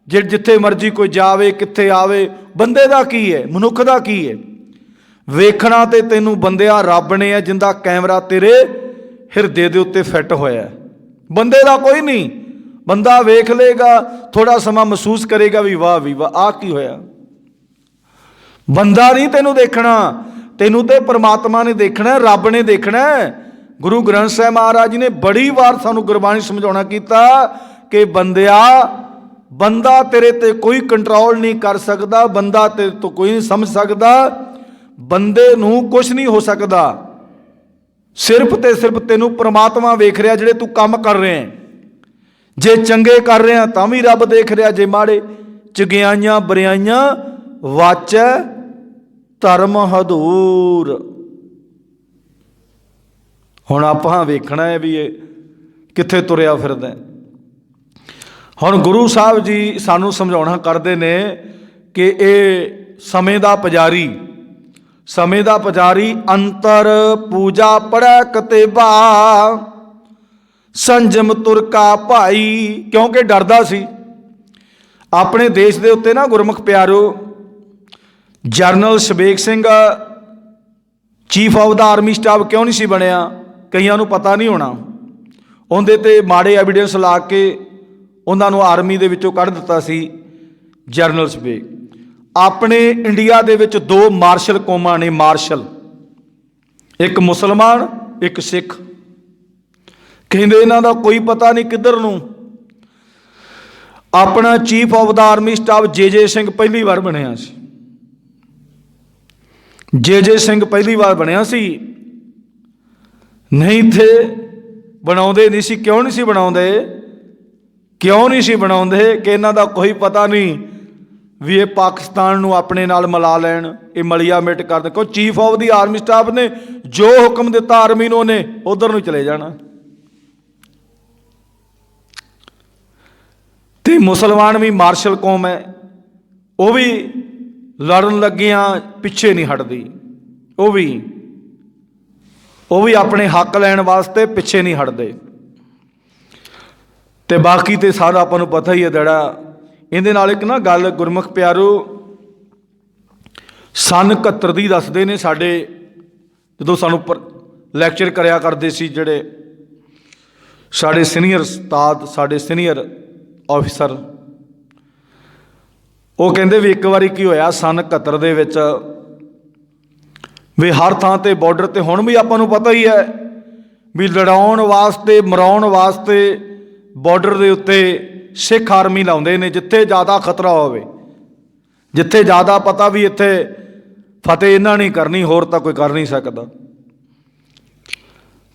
जिथे मर्जी कोई जावे कित्थे आवे, बंदे दा की है, मनुख दा की है? वेखना ते तैनूं बंदिया रब ने है, जिंदा कैमरा तेरे हिरदे दे उत्ते फिट होया है, बंदे दा कोई नहीं। बंदा वेख लेगा, थोड़ा समा महसूस करेगा भी वाह आ की होया। बंदा नहीं तैनूं देखना, तैनूं ते परमात्मा ने देखना, रब ने देखना है। गुरु ग्रंथ साहिब महाराज जी ने बड़ी बार सानू गुरबाणी समझाउणा कीता कि बंदिया, बंदा तेरे ते कोई कंट्रोल नहीं कर सकता, बंदा तेरे तो कोई नहीं समझ सकता, बंदे नूं कुछ नहीं हो सकता। सिर्फ ते सिर्फ तेनू परमात्मा वेख रहा, जिहड़े तू काम कर रहे हैं, जे चंगे कर रहे हैं तां भी रब देख रहा, जे माड़े चंगियाइयां बुराइयां ਵਾਚੈ ਧਰਮ ਹਦੂਰ। ਹੁਣ ਆਪਾਂ ਵੇਖਣਾ ਹੈ ਵੀ ਇਹ ਕਿੱਥੇ ਤੁਰਿਆ ਫਿਰਦਾ। ਹੁਣ ਗੁਰੂ ਸਾਹਿਬ ਜੀ ਸਾਨੂੰ ਸਮਝਾਉਣਾ ਕਰਦੇ ਨੇ ਕਿ ਇਹ ਸਮੇਂ ਦਾ ਪੁਜਾਰੀ, ਸਮੇਂ ਦਾ ਪੁਜਾਰੀ ਅੰਤਰ ਪੂਜਾ ਪੜੈ ਕਤੇਬਾ, ਸੰਜਮ ਤੁਰਕਾ ਭਾਈ। ਕਿਉਂਕਿ ਡਰਦਾ ਸੀ ਆਪਣੇ ਦੇਸ਼ ਦੇ ਉੱਤੇ ਨਾ ਗੁਰਮੁਖ ਪਿਆਰਿਓ। General Shabeg Singh chief of the army staff ਕਿਉਂ ਨਹੀਂ ਸੀ ਬਣਿਆ, ਕਈਆਂ ਨੂੰ ਪਤਾ ਨਹੀਂ ਹੋਣਾ। ਉਹਦੇ ਤੇ ਮਾੜੇ ਐਵੀਡੈਂਸ ਲਾ ਕੇ ਉਹਨਾਂ ਨੂੰ ਆਰਮੀ ਦੇ ਵਿੱਚੋਂ ਕੱਢ ਦਿੱਤਾ ਸੀ ਜਰਨਲ ਸ਼ਬੇਗ। ਆਪਣੇ ਇੰਡੀਆ ਦੇ ਵਿੱਚ ਦੋ ਮਾਰਸ਼ਲ ਕੌਮਾਂ ਨੇ, ਮਾਰਸ਼ਲ, ਇੱਕ ਮੁਸਲਮਾਨ ਇੱਕ ਸਿੱਖ। ਕਹਿੰਦੇ ਇਹਨਾਂ ਦਾ ਕੋਈ ਪਤਾ ਨਹੀਂ ਕਿੱਧਰ ਨੂੰ। ਆਪਣਾ chief of the army staff ਜੇ ਸਿੰਘ ਪਹਿਲੀ ਵਾਰ ਬਣਿਆ ਸੀ। ਜੇ ਸਿੰਘ ਪਹਿਲੀ ਵਾਰ ਬਣਿਆ ਸੀ। ਨਹੀਂ ਥੇ ਬਣਾਉਂਦੇ ਨਹੀਂ ਸੀ। ਕਿਉਂ ਨਹੀਂ ਸੀ ਬਣਾਉਂਦੇ? ਕਿਉਂ ਨਹੀਂ ਸੀ ਬਣਾਉਂਦੇ ਕਿ ਇਹਨਾਂ ਦਾ ਕੋਈ ਪਤਾ ਨਹੀਂ ਵੀ ਇਹ ਪਾਕਿਸਤਾਨ ਨੂੰ ਆਪਣੇ ਨਾਲ ਮਿਲਾ ਲੈਣ, ਇਹ ਮਲੀਆ ਮਿਟ ਕਰ ਦੇਣ। ਕਿਉਂ chief of the army staff ਨੇ ਜੋ ਹੁਕਮ ਦਿੱਤਾ ਆਰਮੀ ਨੂੰ, ਉਹਨੇ ਉਧਰ ਨੂੰ ਚਲੇ ਜਾਣਾ। ਤੇ ਮੁਸਲਮਾਨ ਵੀ ਮਾਰਸ਼ਲ ਕੌਮ ਹੈ, ਉਹ ਵੀ ਲੜਨ ਲੱਗਿਆਂ ਪਿੱਛੇ ਨਹੀਂ ਹਟਦੀ। ਉਹ ਵੀ ਆਪਣੇ ਹੱਕ ਲੈਣ ਵਾਸਤੇ ਪਿੱਛੇ ਨਹੀਂ ਹਟਦੇ। ਤੇ ਬਾਕੀ ਤੇ ਸਾਰਾ ਆਪਾਂ ਨੂੰ ਪਤਾ ਹੀ ਹੈ ਜਿਹੜਾ। ਇਹਦੇ ਨਾਲ ਇੱਕ ਨਾ ਗੱਲ ਗੁਰਮੁਖ ਪਿਆਰੋ ਸੰਨ 71 ਦੀ ਦੱਸਦੇ ਨੇ। ਸਾਡੇ ਜਦੋਂ ਸਾਨੂੰ ਲੈਕਚਰ ਕਰਿਆ ਕਰਦੇ ਸੀ ਜਿਹੜੇ ਸਾਡੇ ਸੀਨੀਅਰ ਉਸਤਾਦ, ਸਾਡੇ ਸੀਨੀਅਰ ਆਫਿਸਰ, ਉਹ ਕਹਿੰਦੇ ਵੀ ਇੱਕ ਵਾਰੀ ਕੀ ਹੋਇਆ ਸੰਨ 71 ਦੇ ਵਿੱਚ ਵੀ ਹਰ ਥਾਂ ਤੇ ਬਾਰਡਰ ਤੇ, ਹੁਣ ਵੀ ਆਪਾਂ ਨੂੰ ਪਤਾ ਹੀ ਹੈ ਵੀ ਲੜਾਉਣ ਵਾਸਤੇ, ਮਰਾਉਣ ਵਾਸਤੇ ਬਾਰਡਰ ਦੇ ਉੱਤੇ ਸਿੱਖ ਆਰਮੀ ਲਾਉਂਦੇ ਨੇ। ਜਿੱਥੇ ਜ਼ਿਆਦਾ ਖਤਰਾ ਹੋਵੇ, ਜਿੱਥੇ ਜ਼ਿਆਦਾ ਪਤਾ ਵੀ ਇੱਥੇ ਫਤਿਹ ਇਹਨਾਂ ਨੇ ਕਰਨੀ, ਹੋਰ ਤਾਂ ਕੋਈ ਕਰ ਨਹੀਂ ਸਕਦਾ।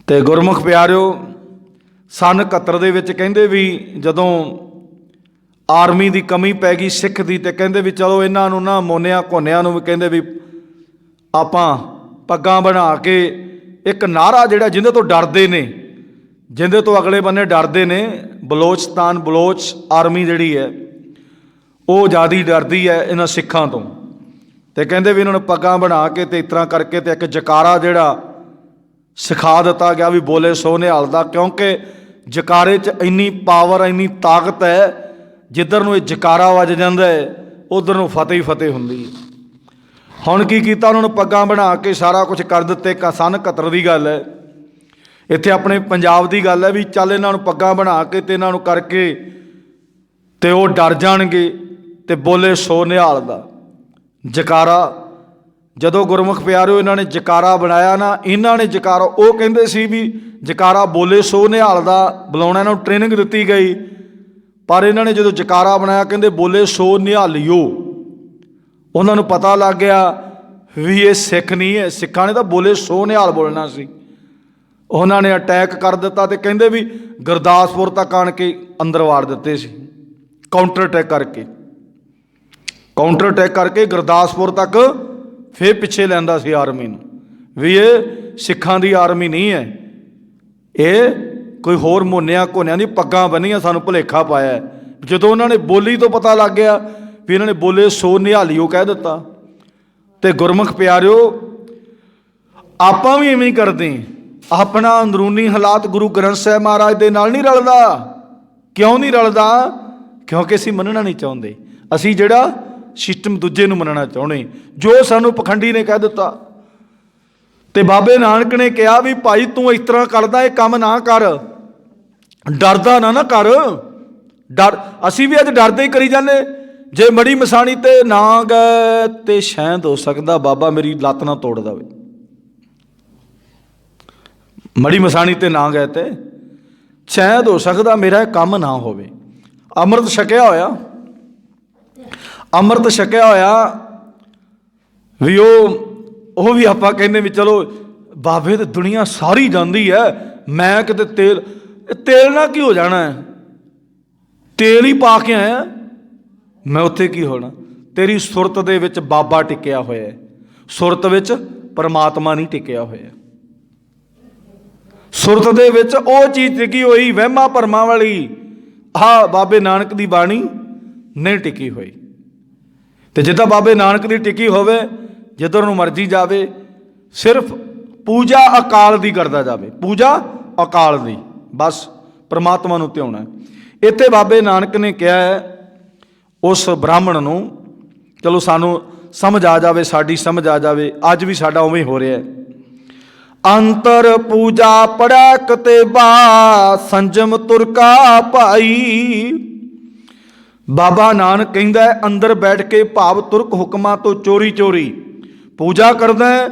ਤੇ ਗੁਰਮੁਖ ਪਿਆਰਿਓ ਸੰਨ 71 ਦੇ ਵਿੱਚ ਕਹਿੰਦੇ ਵੀ ਜਦੋਂ ਆਰਮੀ ਦੀ ਕਮੀ ਪੈ ਗਈ ਸਿੱਖ ਦੀ, ਤੇ ਕਹਿੰਦੇ ਵੀ ਚਲੋ ਇਹਨਾਂ ਨੂੰ ਨਾ ਮੋਨਿਆਂ ਘੋਨਿਆਂ ਨੂੰ ਵੀ ਕਹਿੰਦੇ ਵੀ ਆਪਾਂ ਪੱਗਾਂ ਬਣਾ ਕੇ ਇੱਕ ਨਾਅਰਾ ਜਿਹੜਾ ਜਿਹਦੇ ਤੋਂ ਡਰਦੇ ਨੇ, ਜਿਹਦੇ ਤੋਂ ਅਗਲੇ ਬੰਨੇ ਡਰਦੇ ਨੇ, ਬਲੋਚਿਸਤਾਨ ਬਲੋਚ ਆਰਮੀ ਜਿਹੜੀ ਹੈ ਉਹ ਜ਼ਿਆਦਾ ਡਰਦੀ ਹੈ ਇਹਨਾਂ ਸਿੱਖਾਂ ਤੋਂ। ਤੇ ਕਹਿੰਦੇ ਵੀ ਇਹਨਾਂ ਨੂੰ ਪੱਗਾਂ ਬਣਾ ਕੇ ਤੇ ਇਸ ਤਰ੍ਹਾਂ ਕਰਕੇ ਤੇ ਇੱਕ ਜਕਾਰਾ ਜਿਹੜਾ ਸਿਖਾ ਦਿੱਤਾ ਗਿਆ ਵੀ ਬੋਲੇ ਸੋ ਨਿਹਾਲ ਦਾ। ਕਿਉਂਕਿ ਜਕਾਰੇ 'ਚ ਇੰਨੀ ਪਾਵਰ, ਇੰਨੀ ਤਾਕਤ ਹੈ, ਜਿੱਧਰ ਨੂੰ ਇਹ ਜਕਾਰਾ ਵੱਜ ਜਾਂਦਾ ਹੈ ਉੱਧਰ ਨੂੰ ਫਤਿਹ ਹੀ ਫਤਿਹ ਹੁੰਦੀ ਹੈ। ਹੁਣ ਕੀ ਕੀਤਾ, ਉਹਨਾਂ ਨੂੰ ਪੱਗਾਂ ਬਣਾ ਕੇ ਸਾਰਾ ਕੁਝ ਕਰ ਦਿੱਤੇ। ਸੰਨ 71 ਦੀ ਗੱਲ ਹੈ, ਇੱਥੇ ਆਪਣੇ ਪੰਜਾਬ ਦੀ ਗੱਲ ਹੈ ਵੀ ਚੱਲ ਇਹਨਾਂ ਨੂੰ ਪੱਗਾਂ ਬਣਾ ਕੇ ਤੇ ਇਹਨਾਂ ਨੂੰ ਕਰਕੇ ਤੇ ਉਹ ਡਰ ਜਾਣਗੇ ਤੇ ਬੋਲੇ ਸੋ ਨਿਹਾਲ ਦਾ ਜਕਾਰਾ। ਜਦੋਂ ਗੁਰਮੁਖ ਪਿਆਰਿਓ ਇਹਨਾਂ ਨੇ ਜਕਾਰਾ ਬਣਾਇਆ ਨਾ, ਇਹਨਾਂ ਨੇ ਜਕਾਰਾ, ਉਹ ਕਹਿੰਦੇ ਸੀ ਵੀ ਜਕਾਰਾ ਬੋਲੇ ਸੋ ਨਿਹਾਲ ਦਾ ਬੁਲਾਉਣਾ, ਇਹਨਾਂ ਨੂੰ ਟ੍ਰੇਨਿੰਗ ਦਿੱਤੀ ਗਈ। ਪਰ ਇਹਨਾਂ ਨੇ ਜਦੋਂ ਜਕਾਰਾ ਬਣਾਇਆ ਕਹਿੰਦੇ ਬੋਲੇ ਸੋ ਨਿਹਾਲਿਓ। ਉਹਨਾਂ ਨੂੰ ਪਤਾ ਲੱਗ ਗਿਆ ਵੀ ਇਹ ਸਿੱਖ ਨਹੀਂ ਹੈ, ਸਿੱਖਾਂ ਨੇ ਤਾਂ ਬੋਲੇ ਸੋ ਨਿਹਾਲ ਬੋਲਣਾ ਸੀ। ਉਹਨਾਂ ਨੇ ਅਟੈਕ ਕਰ ਦਿੱਤਾ ਤੇ ਕਹਿੰਦੇ ਵੀ ਗੁਰਦਾਸਪੁਰ ਤੱਕ ਆਣ ਕੇ ਅੰਦਰ ਵਾੜ ਦਿੱਤੇ ਸੀ, ਕਾਊਂਟਰ ਅਟੈਕ ਕਰਕੇ ਗੁਰਦਾਸਪੁਰ ਤੱਕ ਫਿਰ ਪਿੱਛੇ ਲੈਂਦਾ ਸੀ ਆਰਮੀ ਨੂੰ, ਵੀ ਇਹ ਸਿੱਖਾਂ ਦੀ ਆਰਮੀ ਨਹੀਂ ਹੈ, ਇਹ ਕੋਈ ਹੋਰ ਮੋਨਿਆਂ ਘੋਨਿਆਂ ਦੀ ਪੱਗਾਂ ਬੰਨੀਆਂ, ਸਾਨੂੰ ਭੁਲੇਖਾ ਪਾਇਆ। ਜਦੋਂ ਉਹਨਾਂ ਨੇ ਬੋਲੀ ਤੋਂ ਪਤਾ ਲੱਗ ਗਿਆ ਵੀ ਇਹਨਾਂ ਨੇ ਬੋਲੇ ਸੋ ਨਿਹਾਲਿਓ ਕਹਿ ਦਿੱਤਾ। ਤੇ ਗੁਰਮੁਖ ਪਿਆਰਿਓ ਆਪਾਂ ਵੀ ਇਵੇਂ ਹੀ ਕਰਦੇ। ਆਪਣਾ ਅੰਦਰੂਨੀ ਹਾਲਾਤ ਗੁਰੂ ਗ੍ਰੰਥ ਸਾਹਿਬ ਮਹਾਰਾਜ ਦੇ ਨਾਲ ਨਹੀਂ ਰਲਦਾ। ਕਿਉਂ ਨਹੀਂ ਰਲਦਾ? ਕਿਉਂਕਿ ਅਸੀਂ ਮੰਨਣਾ ਨਹੀਂ ਚਾਹੁੰਦੇ। ਅਸੀਂ ਜਿਹੜਾ ਸਿਸਟਮ ਦੂਜੇ ਨੂੰ ਮੰਨਣਾ ਚਾਹੁੰਦੇ, ਜੋ ਸਾਨੂੰ ਪਖੰਡੀ ਨੇ ਕਹਿ ਦਿੱਤਾ। ਤੇ ਬਾਬੇ ਨਾਨਕ ਨੇ ਕਿਹਾ ਵੀ ਭਾਈ ਤੂੰ ਇਸ ਤਰ੍ਹਾਂ ਕਰਦਾ, ਇਹ ਕੰਮ ਨਾ ਕਰ, ਡਰਦਾ ਨਾ ਕਰ। ਡਰ ਅਸੀਂ ਵੀ ਅੱਜ ਡਰਦੇ ਹੀ ਕਰੀ ਜਾਂਦੇ। ਜੇ ਮੜੀ ਮਸਾਣੀ ਤੇ ਨਾ ਗਏ ਤੇ ਸ਼ਾਇਦ ਹੋ ਸਕਦਾ ਬਾਬਾ ਮੇਰੀ ਲੱਤ ਨਾ ਤੋੜ ਦੇਵੇ। ਮੜੀ ਮਸਾਣੀ ਤੇ ਨਾ ਗਏ ਤੇ ਸ਼ਾਇਦ ਹੋ ਸਕਦਾ ਮੇਰਾ ਕੰਮ ਨਾ ਹੋਵੇ। ਅੰਮ੍ਰਿਤ ਛਕਿਆ ਹੋਇਆ ਵੀ ਉਹ ਵੀ ਆਪਾਂ ਕਹਿੰਦੇ ਵੀ ਚਲੋ ਬਾਬੇ ਤੇ ਦੁਨੀਆ ਸਾਰੀ ਜਾਂਦੀ ਹੈ, ਮੈਂ ਕਿਤੇ ਤੇਲ ਨਾਲ ਕੀ ਹੋ ਜਾਣਾ ਹੈ, ਤੇਲ ਹੀ ਪਾ ਕੇ ਆਇਆ, ਮੈਂ ਉੱਥੇ ਕੀ ਹੋਣਾ। तेरी सुरत दे विच बाबा टिकिया होया है, सुरत विच परमात्मा नहीं टिकिया होया। सुरत दे विच वो चीज़ टिकी हुई वहमां भरमां वाली आह बाबे नानक की बाणी नहीं टिकी हुई। तो जिद्दां बाबे नानक की टिकी होवे, जिधर नूं मर्जी जावे, सिर्फ पूजा अकाल दी करदा जावे, पूजा अकाल दी, बस परमात्मा नूं ध्याना। इत्थे बाबे नानक ने कहा है उस ब्राह्मण नूं, चलो सानू समझ आ जाए, साड़ी समझ आ जाए, अज भी साडा उवें हो रहा है। अंतर पूजा पड़ा कतेबा संजम तुरका भाई। बाबा नानक कहता है अंदर बैठ के भाव तुरक हुक्मां तो चोरी चोरी पूजा करदा है,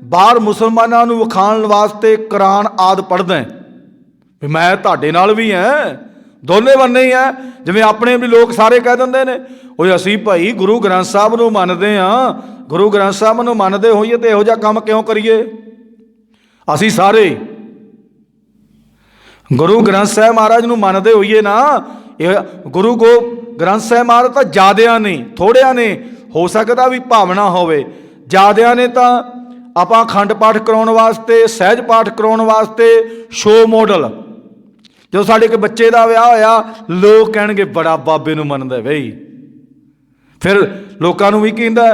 बाहर मुसलमानों नूं विखाण वास्ते कुरान आदि पढ़दा है भी मैं तुहाडे नाल भी है, दोने बन्ने ही है। जिवें अपने भी लोग सारे कह दिंदे ने ओए असीं भाई गुरु ग्रंथ साहब नूं मनदे हाँ, गुरु ग्रंथ साहब नूं मनदे होईए ते इहो जिहा काम क्यों करिए। असीं सारे गुरु ग्रंथ साहब महाराज नूं मनदे होईए ना, गुरु ग्रंथ साहब महाराज तो ज़्यादियां ने, थोड़ियां ने हो सकता भी भावना होवे, ज़्यादियां ने तो आपां अखंड पाठ कराउण वास्ते, सहज पाठ कराउण वास्ते शो मॉडल। जो साडे एक बच्चे का विआह होया, लोग कहणगे बड़ा बाबे नूं मनदा बई, फिर लोकां नूं भी कहंदा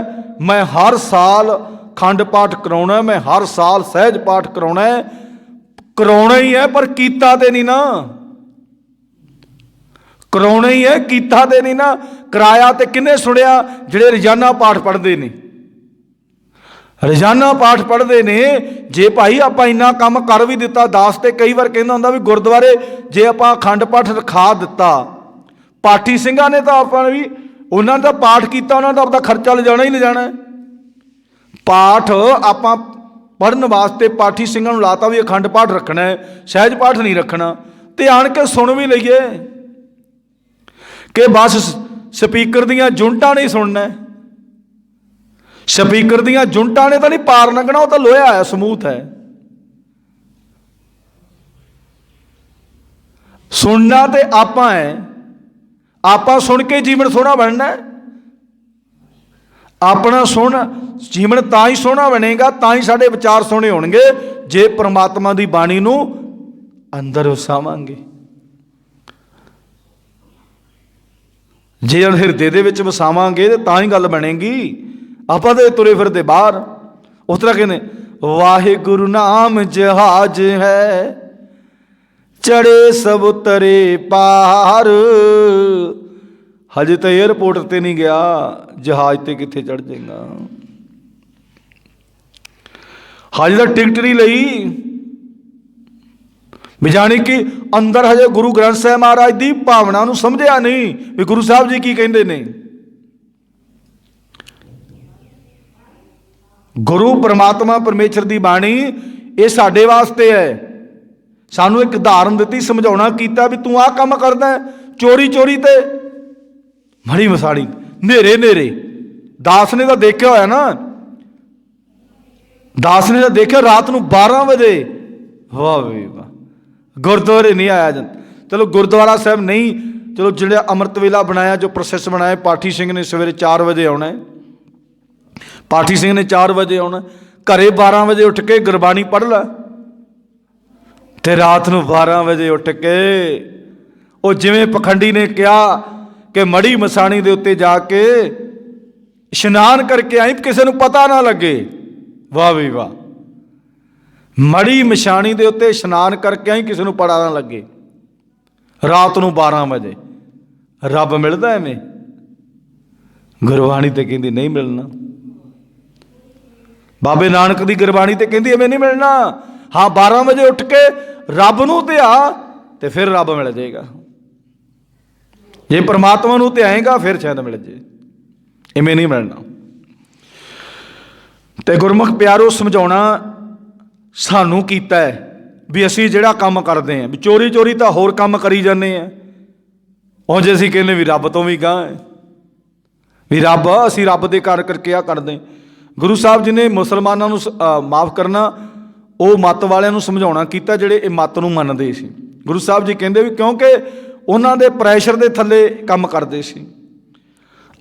मैं हर साल खंड पाठ कराउणा, मैं हर साल सहज पाठ कराउणा है, कराउणा ही है पर कीता ते नहीं ना, कराउणा ही है कीता ते नहीं ना। कराया ते किन्ने सुनिया, जिहड़े रोजाना पाठ पढ़ते हैं, रोजाना पाठ पढ़ते हैं। जे भाई आप इन्ना काम कर भी दिता, दास तो कई बार कहना होंदा भी गुरुद्वारे जे आप अखंड पाठ रखा दिता, पाठी ਸਿੰਘਾਂ ने तो आप भी उन्होंने तो पाठ किया, उन्होंने तो आपका खर्चा ले जाना ही ले जाना है। पाठ आप पढ़न वास्ते पाठी ਸਿੰਘਾਂ ਨੂੰ लाता भी अखंड पाठ रखना है, सहज पाठ नहीं रखना, तो आन के सुन भी लीए कि बस स्पीकर दियां जुनटा नहीं सुनना, स्पीकर दियां जुनटा ने तो नहीं पार लंघना, वो तो लोहा है, समूथ है। सुनना तो आप है, आप सुन के जीवन सोहना बनना है। अपना सोहना जीवन तां ही सोहना बनेगा, तां ही साडे विचार सोहने होणगे जे परमात्मा की बाणी नूं अंदर वसावांगे, जे हिरदे दे विच वसावांगे तो तां ही गल बनेगी। आप तो तुरे फिरते बाहर। उस तरह कहने वाहिगुरु नाम जहाज है, चढ़े सब तरे पार। हजे तो एयरपोर्ट ते नहीं गया, जहाज ते कित्थे चढ़ जाएगा। हजे तो टिकट नहीं लई भी, जानी कि अंदर हजे गुरु ग्रंथ साहब महाराज की भावना नूं समझिया नहीं भी गुरु साहब जी की कहंदे ने। गुरु परमात्मा परमेश्वर की बाणी ये साडे वास्ते है, सानू एक उदाहरण दी, समझाउणा कीता भी तू आ काम करदा है, चोरी चोरी ते मड़ी मसाड़ी नेरे नेरे। दास ने तो देखा होया ना, दास ने तो देखा रात नूं 12 बजे, वाह वी वाह, गुरुद्वारे नहीं आया जाता। चलो गुरुद्वारा साहब नहीं, चलो जिहड़ा अमृत वेला बनाया, जो प्रोसैस बनाया, पाठी सिंह ने सवेरे 4 बजे आना है, पाठी सिंह ने 4 बजे आना, घरे 12 बजे उठ के गुरबाणी पढ़ ला, ते रात नूं 12 बजे उठ के वो जिवें पखंडी ने कहा कि मड़ी मसाणी दे उत्ते जाके इशनान करके आई, किसी नूं पता ना लगे। वाह भी वाह, मड़ी मछाणी दे उत्ते इशनान करके आई, किसी नूं पता ना लगे। रात नूं 12 बजे रब मिलदा एवें? गुरबाणी ते कहंदी नहीं मिलना। बाबे नानक की गुरबाणी ते कहंदी एवें नहीं मिलना। हाँ 12 बजे उठ के रब नूं ध्या ते फिर रब मिल जाएगा, जे परमात्मा नूं ध्याएगा फिर शायद मिल जाए, इवें नहीं मिलना। ते गुरमुख प्यारो समझाउणा सानू कीता है भी असीं जिहड़ा काम करते हैं भी चोरी चोरी तो होर काम करी जाने हैं, और जे असीं कहने भी रब तो भी गां है भी रब, असीं रब दे कर करके आ करदे। गुरु साहब जी ने मुसलमानों नूं माफ़ करना, वो मत वालियां नूं समझाउणा कीता जिहड़े इह मत नूं मनदे सी। गुरु साहब जी कहंदे भी क्योंकि उन्हां दे प्रैशर दे थल्ले काम करदे सी।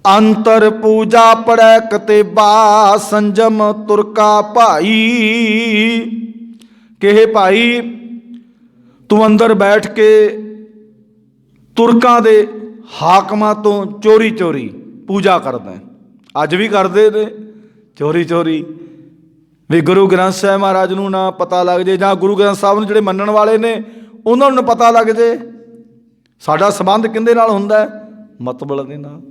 ਅੰਤਰ ਪੂਜਾ ਪੜੈ ਕਤੇਬਾ ਸੰਜਮ ਤੁਰਕਾ ਭਾਈ। ਕਿਹੇ ਭਾਈ ਤੂੰ ਅੰਦਰ ਬੈਠ ਕੇ ਤੁਰਕਾਂ ਦੇ ਹਾਕਮਾਂ ਤੋਂ ਚੋਰੀ ਚੋਰੀ ਪੂਜਾ ਕਰਦਾ। ਅੱਜ ਵੀ ਕਰਦੇ ਨੇ ਚੋਰੀ ਚੋਰੀ, ਵੀ ਗੁਰੂ ਗ੍ਰੰਥ ਸਾਹਿਬ ਮਹਾਰਾਜ ਨੂੰ ਨਾ ਪਤਾ ਲੱਗ ਜੇ, ਜਾਂ ਗੁਰੂ ਗ੍ਰੰਥ ਸਾਹਿਬ ਨੂੰ ਜਿਹੜੇ ਮੰਨਣ ਵਾਲੇ ਨੇ ਉਹਨਾਂ ਨੂੰ ਪਤਾ ਲੱਗ ਜੇ। ਸਾਡਾ ਸੰਬੰਧ ਕਿਹਦੇ ਨਾਲ ਹੁੰਦਾ? ਮਤਬਲ ਦੇ ਨਾਲ।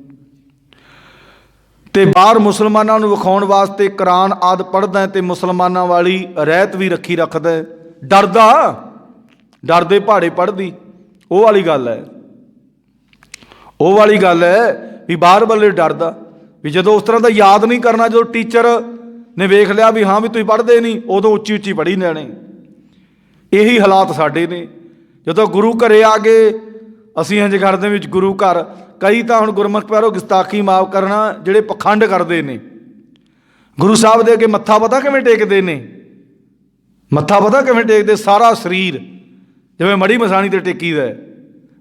ਤੇ ਬਾਹਰ ਮੁਸਲਮਾਨਾਂ ਨੂੰ ਵਿਖਾਉਣ ਵਾਸਤੇ ਕੁਰਾਨ ਆਦਿ ਪੜ੍ਹਦਾ ਤੇ ਮੁਸਲਮਾਨਾਂ ਵਾਲੀ ਰਹਿਤ ਵੀ ਰੱਖਦਾ। ਡਰਦੇ ਪਹਾੜੇ ਪੜ੍ਹਦੀ, ਉਹ ਵਾਲੀ ਗੱਲ ਹੈ। ਉਹ ਵਾਲੀ ਗੱਲ ਹੈ ਵੀ ਬਾਹਰ ਵੱਲੇ ਡਰਦਾ, ਵੀ ਜਦੋਂ ਉਸ ਤਰ੍ਹਾਂ ਦਾ ਯਾਦ ਨਹੀਂ ਕਰਨਾ, ਜਦੋਂ ਟੀਚਰ ਨੇ ਵੇਖ ਲਿਆ ਵੀ ਹਾਂ ਵੀ ਤੁਸੀਂ ਪੜ੍ਹਦੇ ਨਹੀਂ, ਉਦੋਂ ਉੱਚੀ ਉੱਚੀ ਪੜ੍ਹੀ ਲੈਣੇ। ਇਹੀ ਹਾਲਾਤ ਸਾਡੇ ਨੇ। ਜਦੋਂ ਗੁਰੂ ਘਰੇ ਆ ਗਏ ਅਸੀਂ ਇੰਝ ਕਰਦੇ ਵਿੱਚ ਗੁਰੂ ਘਰ, ਕਈ ਤਾਂ ਹੁਣ ਗੁਰਮੁਖ ਪਿਆਰੋ ਗੁਸਤਾਖੀ ਮਾਫ ਕਰਨਾ, ਜਿਹੜੇ ਪਖੰਡ ਕਰਦੇ ਨੇ ਗੁਰੂ ਸਾਹਿਬ ਦੇ ਅੱਗੇ ਮੱਥਾ ਪਤਾ ਕਿਵੇਂ ਟੇਕਦੇ ਨੇ? ਮੱਥਾ ਪਤਾ ਕਿਵੇਂ ਟੇਕਦੇ? ਸਾਰਾ ਸਰੀਰ ਜਿਵੇਂ ਮੜੀ ਮਸਾਣੀ ਤੇ ਟੇਕੀਦਾ,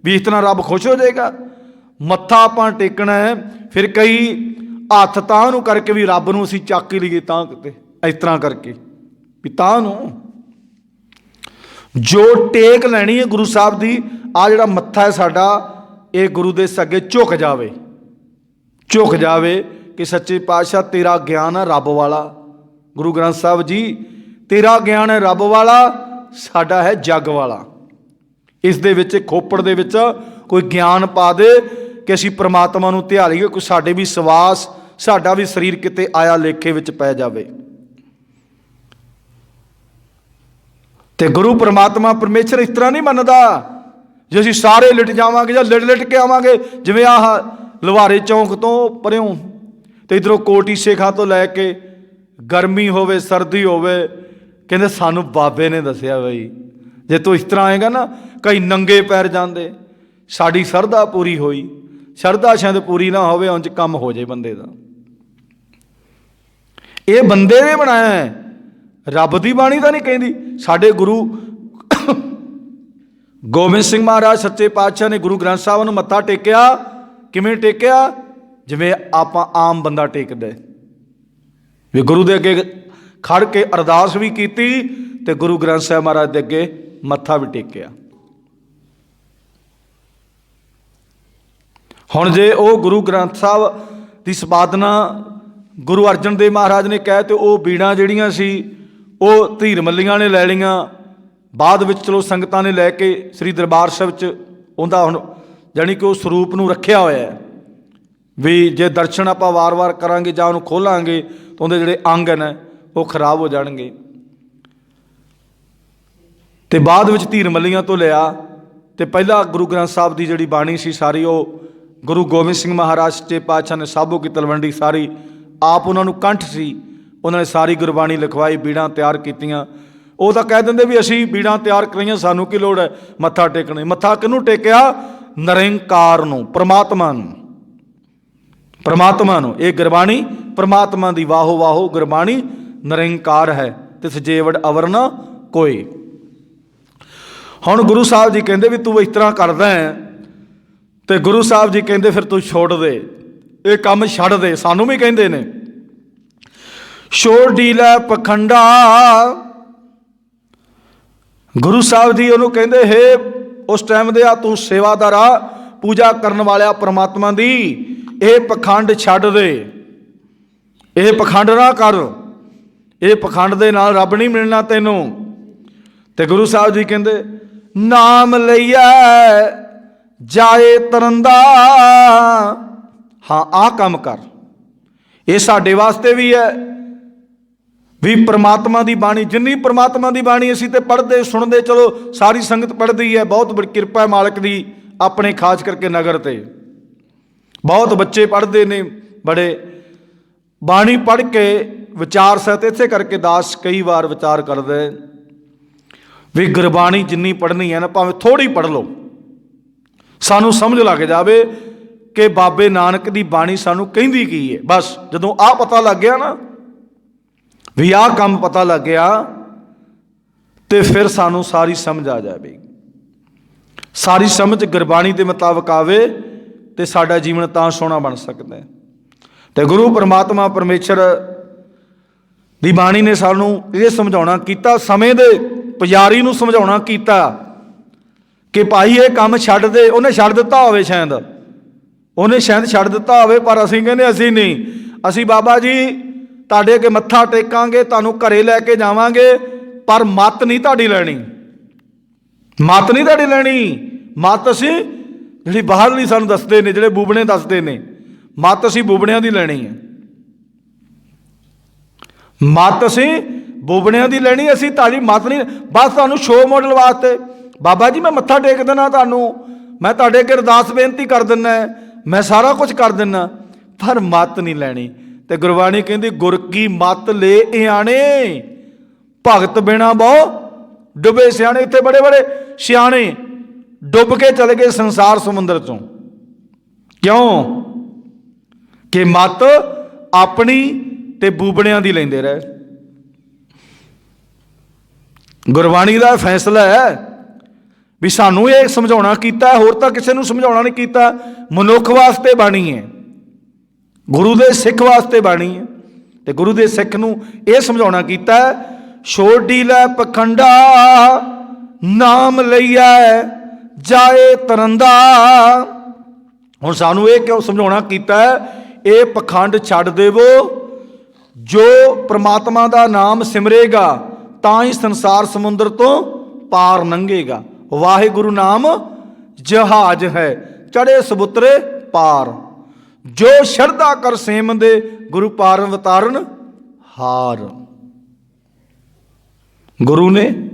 ਵੀ ਇਸ ਤਰ੍ਹਾਂ ਰੱਬ ਖੁਸ਼ ਹੋ ਜਾਏਗਾ। ਮੱਥਾ ਆਪਾਂ ਟੇਕਣਾ ਹੈ, ਫਿਰ ਕਈ ਹੱਥ ਤਾਂ ਨੂੰ ਕਰਕੇ ਵੀ ਰੱਬ ਨੂੰ ਅਸੀਂ ਚੱਕ ਹੀ ਲਈਏ ਤਾਂ ਕਿਤੇ, ਇਸ ਤਰ੍ਹਾਂ ਕਰਕੇ ਵੀ ਤਾਂ ਨੂੰ ਜੋ ਟੇਕ ਲੈਣੀ ਹੈ ਗੁਰੂ ਸਾਹਿਬ ਦੀ। ਆ ਜਿਹੜਾ ਮੱਥਾ ਹੈ ਸਾਡਾ, ਇਹ ਗੁਰੂ ਦੇ ਅੱਗੇ ਝੁਕ ਜਾਵੇ ਕਿ ਸੱਚੇ ਪਾਤਸ਼ਾਹ ਤੇਰਾ ਗਿਆਨ ਹੈ ਰੱਬ ਵਾਲਾ। ਗੁਰੂ ਗ੍ਰੰਥ ਸਾਹਿਬ ਜੀ ਤੇਰਾ ਗਿਆਨ ਹੈ ਰੱਬ ਵਾਲਾ, ਸਾਡਾ ਹੈ ਜੱਗ ਵਾਲਾ। ਇਸ ਦੇ ਵਿੱਚ ਖੋਪੜ ਦੇ ਵਿੱਚ ਕੋਈ ਗਿਆਨ ਪਾ ਦੇ ਕਿ ਅਸੀਂ ਪ੍ਰਮਾਤਮਾ ਨੂੰ ਧਿਆ ਲਈਏ, ਕੋਈ ਸਾਡੇ ਵੀ ਸਵਾਸ, ਸਾਡਾ ਵੀ ਸਰੀਰ ਕਿਤੇ ਆਇਆ ਲੇਖੇ ਵਿੱਚ ਪੈ ਜਾਵੇ। ਤੇ ਗੁਰੂ ਪ੍ਰਮਾਤਮਾ ਪਰਮੇਸ਼ਰ ਇਸ ਤਰ੍ਹਾਂ ਨਹੀਂ ਮੰਨਦਾ ਜੇ ਅਸੀਂ ਸਾਰੇ ਲਿਟ ਜਾਵਾਂਗੇ ਜਾਂ ਲਿਟ ਕੇ ਆਵਾਂਗੇ, ਜਿਵੇਂ ਆਹ ਲੁਹਾਰੇ ਚੌਂਕ ਤੋਂ ਪਰਿਓਂ ਤੇ ਇੱਧਰੋਂ ਕੋਟੀ ਸੇਖਾਂ ਤੋਂ ਲੈ ਕੇ, ਗਰਮੀ ਹੋਵੇ ਸਰਦੀ ਹੋਵੇ, ਕਹਿੰਦੇ ਸਾਨੂੰ ਬਾਬੇ ਨੇ ਦੱਸਿਆ ਬਈ ਜੇ ਤੂੰ ਇਸ ਤਰ੍ਹਾਂ ਆਏਗਾ ਨਾ, ਕਈ ਨੰਗੇ ਪੈਰ ਜਾਂਦੇ। ਸਾਡੀ ਸ਼ਰਧਾ ਪੂਰੀ ਹੋਈ, ਸ਼ਰਧਾ ਸ਼ਾਇਦ ਪੂਰੀ ਨਾ ਹੋਵੇ, ਉਂਝ ਕੰਮ ਹੋ ਜਾਏ ਬੰਦੇ ਦਾ। ਇਹ ਬੰਦੇ ਨੇ ਬਣਾਇਆ ਹੈ, ਰੱਬ ਦੀ ਬਾਣੀ ਤਾਂ ਨਹੀਂ ਕਹਿੰਦੀ। ਸਾਡੇ ਗੁਰੂ ਗੋਬਿੰਦ ਸਿੰਘ ਮਹਾਰਾਜ ਸੱਚੇ ਪਾਤਸ਼ਾਹ ਨੇ ਗੁਰੂ ਗ੍ਰੰਥ ਸਾਹਿਬ ਨੂੰ ਮੱਥਾ ਟੇਕਿਆ। ਕਿਵੇਂ ਟੇਕਿਆ? ਜਿਵੇਂ ਆਪਾਂ ਆਮ ਬੰਦਾ ਟੇਕਦਾ, ਵੀ ਗੁਰੂ ਦੇ ਅੱਗੇ ਖੜ ਕੇ ਅਰਦਾਸ ਵੀ ਕੀਤੀ ਤੇ ਗੁਰੂ ਗ੍ਰੰਥ ਸਾਹਿਬ ਮਹਾਰਾਜ ਦੇ ਅੱਗੇ ਮੱਥਾ ਵੀ ਟੇਕਿਆ। ਹੁਣ ਜੇ ਉਹ ਗੁਰੂ ਗ੍ਰੰਥ ਸਾਹਿਬ ਦੀ ਸੰਪਾਦਨਾ ਗੁਰੂ ਅਰਜਨ ਦੇਵ ਮਹਾਰਾਜ ਨੇ ਕਹਿ ਤੇ ਉਹ ਬੀੜਾਂ ਜਿਹੜੀਆਂ ਸੀ ਉਹ ਧੀਰ ਮੱਲੀਆਂ ਨੇ ਲੈ ਲਈਆਂ। ਬਾਅਦ ਵਿੱਚ ਚਲੋ ਸੰਗਤਾਂ ਨੇ ਲੈ ਕੇ ਸ੍ਰੀ ਦਰਬਾਰ ਸਾਹਿਬ 'ਚ ਉਹਦਾ ਹੁਣ ਜਾਣੀ ਕਿ ਉਹ ਸਰੂਪ ਨੂੰ ਰੱਖਿਆ ਹੋਇਆ ਹੈ, ਵੀ ਜੇ ਦਰਸ਼ਨ ਆਪਾਂ ਵਾਰ-ਵਾਰ ਕਰਾਂਗੇ ਜਾਂ ਉਹਨੂੰ ਖੋਲਾਂਗੇ ਤਾਂ ਉਹਦੇ ਜਿਹੜੇ ਅੰਗ ਨੇ ਉਹ ਖਰਾਬ ਹੋ ਜਾਣਗੇ। ਤੇ ਬਾਅਦ ਵਿੱਚ ਧੀਰ ਮੱਲੀਆਂ ਤੋਂ ਲਿਆ ਤੇ ਪਹਿਲਾਂ ਗੁਰੂ ਗ੍ਰੰਥ ਸਾਹਿਬ ਦੀ ਜਿਹੜੀ ਬਾਣੀ ਸੀ ਸਾਰੀ, ਉਹ ਗੁਰੂ ਗੋਬਿੰਦ ਸਿੰਘ ਮਹਾਰਾਜ ਸੱਚੇ ਪਾਤਸ਼ਾਹ ਨੇ ਸਾਬੋ ਕੀ ਤਲਵੰਡੀ ਸਾਰੀ ਆਪ ਉਹਨਾਂ ਨੂੰ ਕੰਠ ਸੀ, ਉਹਨਾਂ ਨੇ ਸਾਰੀ ਗੁਰਬਾਣੀ ਲਿਖਵਾਈ, ਬੀੜਾਂ ਤਿਆਰ ਕੀਤੀਆਂ। ਉਹ ਤਾਂ ਕਹਿ ਦਿੰਦੇ ਵੀ ਅਸੀਂ ਬੀੜਾਂ ਤਿਆਰ ਕਰਾਈਆਂ, ਸਾਨੂੰ ਕੀ ਲੋੜ ਹੈ ਮੱਥਾ ਟੇਕਣੇ। ਮੱਥਾ ਕਿਹਨੂੰ ਟੇਕਿਆ? ਨਿਰੰਕਾਰ ਨੂੰ, ਪਰਮਾਤਮਾ ਨੂੰ। ਇਹ ਗੁਰਬਾਣੀ ਪਰਮਾਤਮਾ ਦੀ ਵਾਹੋ ਵਾਹੋ ਗੁਰਬਾਣੀ ਨਿਰੰਕਾਰ ਹੈ, ਤਿਸ ਜੇਵੜ ਅਵਰ ਨਾ ਕੋਈ। ਹੁਣ ਗੁਰੂ ਸਾਹਿਬ ਜੀ ਕਹਿੰਦੇ ਵੀ ਤੂੰ ਇਸ ਤਰ੍ਹਾਂ ਕਰਦਾ ਹੈ, ਤੇ ਗੁਰੂ ਸਾਹਿਬ ਜੀ ਕਹਿੰਦੇ ਫਿਰ ਤੂੰ ਛੋੜ ਦੇ, ਇਹ ਕੰਮ ਛੱਡ ਦੇ। ਸਾਨੂੰ ਵੀ ਕਹਿੰਦੇ ਨੇ ਛੋੜ ਡੀ ਲੈ ਪਖੰਡਾ। ਗੁਰੂ ਸਾਹਿਬ ਜੀ ਉਹਨੂੰ ਕਹਿੰਦੇ ਹੈ ਉਸ ਟਾਈਮ ਦੇ ਆ ਤੂੰ ਸੇਵਾਦਾਰ ਆ, ਪੂਜਾ ਕਰਨ ਵਾਲਿਆ ਪਰਮਾਤਮਾ ਦੀ, ਇਹ ਪਖੰਡ ਛੱਡ ਦੇ, ਇਹ ਪਖੰਡ ਨਾ ਕਰ, ਇਹ ਪਖੰਡ ਦੇ ਨਾਲ ਰੱਬ ਨਹੀਂ ਮਿਲਣਾ ਤੈਨੂੰ। ਤੇ ਗੁਰੂ ਸਾਹਿਬ ਜੀ ਕਹਿੰਦੇ ਨਾਮ ਲਈਐ ਜਾਏ ਤਰੰਦਾ। ਹਾਂ ਆਹ ਕੰਮ ਕਰ, ਇਹ ਸਾਡੇ ਵਾਸਤੇ ਵੀ ਹੈ ਵੀ ਪ੍ਰਮਾਤਮਾ ਦੀ ਬਾਣੀ, ਜਿੰਨੀ ਪ੍ਰਮਾਤਮਾ ਦੀ ਬਾਣੀ ਅਸੀਂ ਤੇ ਪੜ੍ਹਦੇ ਸੁਣਦੇ, ਚਲੋ ਸਾਰੀ ਸੰਗਤ ਪੜ੍ਹਦੀ ਹੈ, ਬਹੁਤ ਬੜੀ ਕਿਰਪਾ ਹੈ ਮਾਲਕ ਦੀ ਆਪਣੇ, ਖਾਸ ਕਰਕੇ ਨਗਰ ਤੇ ਬਹੁਤ ਬੱਚੇ ਪੜ੍ਹਦੇ ਨੇ, ਬੜੇ ਬਾਣੀ ਪੜ੍ਹ ਕੇ ਵਿਚਾਰ ਸਹਿਤ। ਇਸੇ ਕਰਕੇ ਦਾਸ ਕਈ ਵਾਰ ਵਿਚਾਰ ਕਰਦੇ ਵੀ ਗੁਰਬਾਣੀ ਜਿੰਨੀ ਪੜ੍ਹਨੀ ਹੈ ਨਾ, ਭਾਵੇਂ ਥੋੜ੍ਹੀ ਪੜ੍ਹ ਲਓ, ਸਾਨੂੰ ਸਮਝ ਲੱਗ ਜਾਵੇ ਕਿ ਬਾਬੇ ਨਾਨਕ ਦੀ ਬਾਣੀ ਸਾਨੂੰ ਕਹਿੰਦੀ ਕੀ ਹੈ। ਬਸ ਜਦੋਂ ਆਹ ਪਤਾ ਲੱਗ ਗਿਆ ਨਾ, ਵੀ ਆਹ ਕੰਮ ਪਤਾ ਲੱਗ ਗਿਆ, ਤੇ ਫਿਰ ਸਾਨੂੰ ਸਾਰੀ ਸਮਝ ਆ ਜਾਵੇ। ਸਾਰੀ ਸਮਝ ਗੁਰਬਾਣੀ ਦੇ ਮੁਤਾਬਕ ਆਵੇ ਤੇ ਸਾਡਾ ਜੀਵਨ ਤਾਂ ਸੋਹਣਾ ਬਣ ਸਕਦਾ ਹੈ। ਤੇ ਗੁਰੂ ਪਰਮਾਤਮਾ ਪਰਮੇਸ਼ਰ ਦੀ ਬਾਣੀ ਨੇ ਸਾਨੂੰ ਇਹ ਸਮਝਾਉਣਾ ਕੀਤਾ, ਸਮੇਂ ਦੇ ਪੁਜਾਰੀ ਨੂੰ ਸਮਝਾਉਣਾ ਕੀਤਾ ਕਿ ਭਾਈ ਇਹ ਕੰਮ ਛੱਡ ਦੇ। ਉਹਨੇ ਛੱਡ ਦਿੱਤਾ ਹੋਵੇ, ਉਹਨੇ ਸ਼ਾਇਦ ਛੱਡ ਦਿੱਤਾ ਹੋਵੇ, ਪਰ ਅਸੀਂ ਕਹਿੰਦੇ ਅਸੀਂ ਨਹੀਂ, ਅਸੀਂ ਬਾਬਾ ਜੀ ਤੁਹਾਡੇ ਅੱਗੇ ਮੱਥਾ ਟੇਕਾਂਗੇ, ਤੁਹਾਨੂੰ ਘਰੇ ਲੈ ਕੇ ਜਾਵਾਂਗੇ, ਪਰ ਮੱਤ ਨਹੀਂ ਤੁਹਾਡੀ ਲੈਣੀ, ਮੱਤ ਨਹੀਂ ਤੁਹਾਡੀ ਲੈਣੀ। ਮੱਤ ਅਸੀਂ ਜਿਹੜੀ ਬਾਹਰਲੀ ਸਾਨੂੰ ਦੱਸਦੇ ਨੇ, ਜਿਹੜੇ ਬੂਬਣੇ ਦੱਸਦੇ ਨੇ, ਮੱਤ ਅਸੀਂ ਬੂਬਣਿਆਂ ਦੀ ਲੈਣੀ ਹੈ, ਮੱਤ ਅਸੀਂ ਬੂਬਣਿਆਂ ਦੀ ਲੈਣੀ, ਅਸੀਂ ਤੁਹਾਡੀ ਮੱਤ ਨਹੀਂ। ਬਸ ਤੁਹਾਨੂੰ ਸ਼ੋਅ ਮਾਡਲ ਵਾਸਤੇ ਬਾਬਾ ਜੀ ਮੈਂ ਮੱਥਾ ਟੇਕ ਦੇਣਾ, ਤੁਹਾਨੂੰ ਮੈਂ ਤੁਹਾਡੇ ਅੱਗੇ ਅਰਦਾਸ ਬੇਨਤੀ ਕਰ ਦਿੰਦਾ, ਮੈਂ ਸਾਰਾ ਕੁਝ ਕਰ ਦਿੰਦਾ, ਪਰ ਮੱਤ ਨਹੀਂ ਲੈਣੀ। ਤੇ ਗੁਰਬਾਣੀ ਕਹਿੰਦੀ ਗੁਰ ਕੀ ਮੱਤ ਲੈ ਇਆਣੇ, ਭਗਤ ਬਿਨਾ ਬਹੁ ਡੁੱਬੇ ਸਿਆਣੇ। ਇੱਥੇ ਬੜੇ ਬੜੇ ਸਿਆਣੇ ਡੁੱਬ ਕੇ ਚਲੇ ਗਏ ਸੰਸਾਰ ਸਮੁੰਦਰ ਚੋਂ, ਕਿਉਂ ਕਿ ਮੱਤ ਆਪਣੀ ਤੇ ਬੂਬਣਿਆਂ ਦੀ ਲੈਂਦੇ ਰਹੇ। ਗੁਰਬਾਣੀ ਦਾ ਫੈਸਲਾ ਹੈ ਵੀ ਸਾਨੂੰ ਇਹ ਸਮਝਾਉਣਾ ਕੀਤਾ, ਹੋਰ ਤਾਂ ਕਿਸੇ ਨੂੰ ਸਮਝਾਉਣਾ ਨਹੀਂ ਕੀਤਾ। ਮਨੁੱਖ ਵਾਸਤੇ ਬਾਣੀ ਹੈ, ਗੁਰੂ ਦੇ ਸਿੱਖ ਵਾਸਤੇ ਬਾਣੀ ਹੈ, ਤੇ ਗੁਰੂ ਦੇ ਸਿੱਖ ਨੂੰ ਇਹ ਸਮਝਾਉਣਾ ਕੀਤਾ, ਛੋਡੀ ਲੈ ਪਖੰਡਾ ਨਾਮ ਲਈਐ ਜਾਏ ਤਰੰਦਾ। ਹੁਣ ਸਾਨੂੰ ਇਹ ਕਿਉਂ ਸਮਝਾਉਣਾ ਕੀਤਾ, ਇਹ ਪਖੰਡ ਛੱਡ ਦੇਵੋ, ਜੋ ਪ੍ਰਮਾਤਮਾ ਦਾ ਨਾਮ ਸਿਮਰੇਗਾ ਤਾਂ ਹੀ ਸੰਸਾਰ ਸਮੁੰਦਰ ਤੋਂ ਪਾਰ ਲੰਘੇਗਾ। ਵਾਹਿਗੁਰੂ ਨਾਮ ਜਹਾਜ਼ ਹੈ, ਚੜੇ ਸਬੁਤਰੇ ਪਾਰ, ਜੋ ਸ਼ਰਧਾ ਕਰ ਸੇਮ ਦੇ ਗੁਰੂ ਪਾਰਨ ਵਤਾਰਨ ਹਾਰ। ਗੁਰੂ ਨੇ